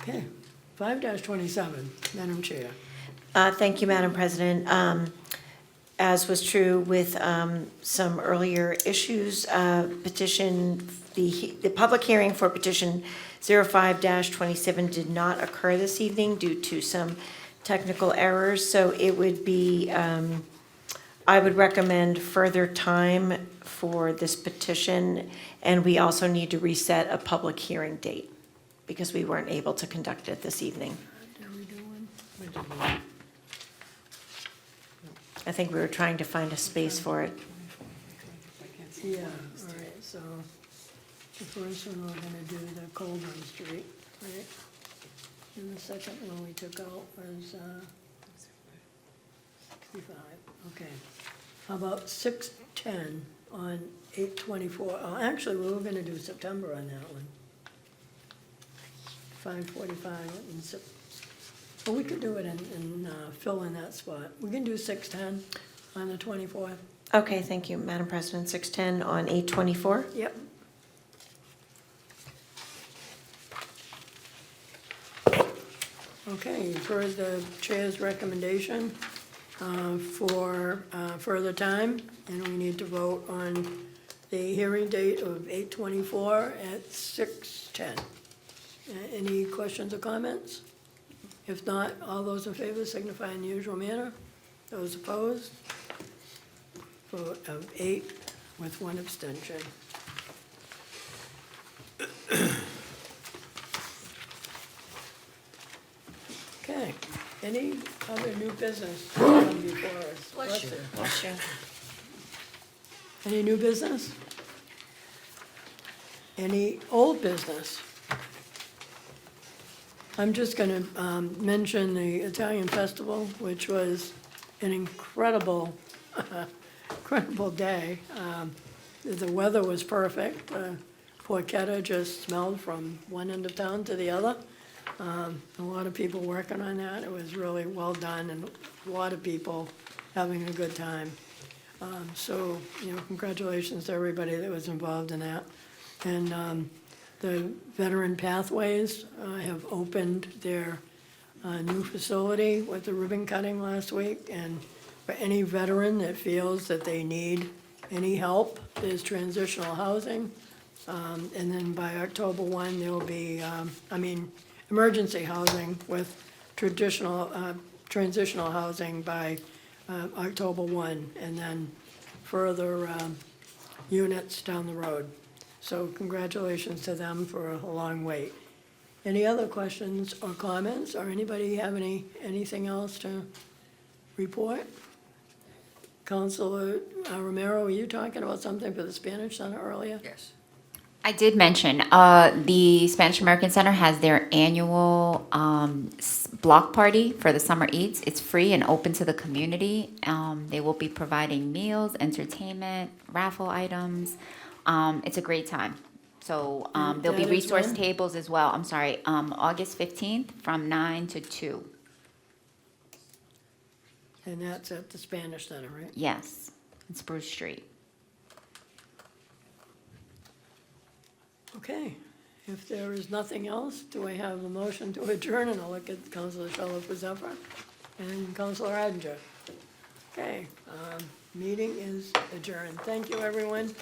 Okay, 5-27, Madam Chair. Thank you, Madam President. As was true with some earlier issues, petition, the public hearing for petition 05-27 did not occur this evening due to some technical errors, so it would be, I would recommend further time for this petition, and we also need to reset a public hearing date because we weren't able to conduct it this evening. I think we were trying to find a space for it. Yeah, all right, so the first one we're gonna do the Colburn Street, right? And the second one we took out was 65, okay. How about 6:10 on 8/24? Oh, actually, we were gonna do September on that one. 5:45 and well, we could do it and fill in that spot. We can do 6:10 on the 24th. Okay, thank you, Madam President. 6:10 on 8/24? Yep. Okay, you've heard the chair's recommendation for further time, and we need to vote on the hearing date of 8/24 at 6:10. Any questions or comments? If not, all those in favor signify in the usual manner. Those opposed? Vote of 8 with 1 abstention. Okay, any other new business come before us? Bless you. Bless you. Any new business? Any old business? I'm just gonna mention the Italian festival, which was an incredible, incredible day. The weather was perfect. Porchetta just smelled from one end of town to the other. A lot of people working on that. It was really well done and a lot of people having a good time. So, congratulations to everybody that was involved in that. And the Veteran Pathways have opened their new facility with the ribbon cutting last week. And for any veteran that feels that they need any help, there's transitional housing. And then by October 1, there'll be, emergency housing with transitional housing by October 1, and then further units down the road. So congratulations to them for a long wait. Any other questions or comments, or anybody have anything else to report? Councilor Romero, were you talking about something for the Spanish Center earlier? Yes. I did mention, the Spanish American Center has their annual block party for the summer eats. It's free and open to the community. They will be providing meals, entertainment, raffle items. It's a great time. So there'll be That is resource when? tables as well. I'm sorry, August 15th from 9 to 2. And that's at the Spanish Center, right? Yes, in Spruce Street. Okay, if there is nothing else, do I have a motion to adjourn? And I'll look at Councilor Shalhoub-Zephyr and Councilor Adinger. Okay, meeting is adjourned. Thank you, everyone.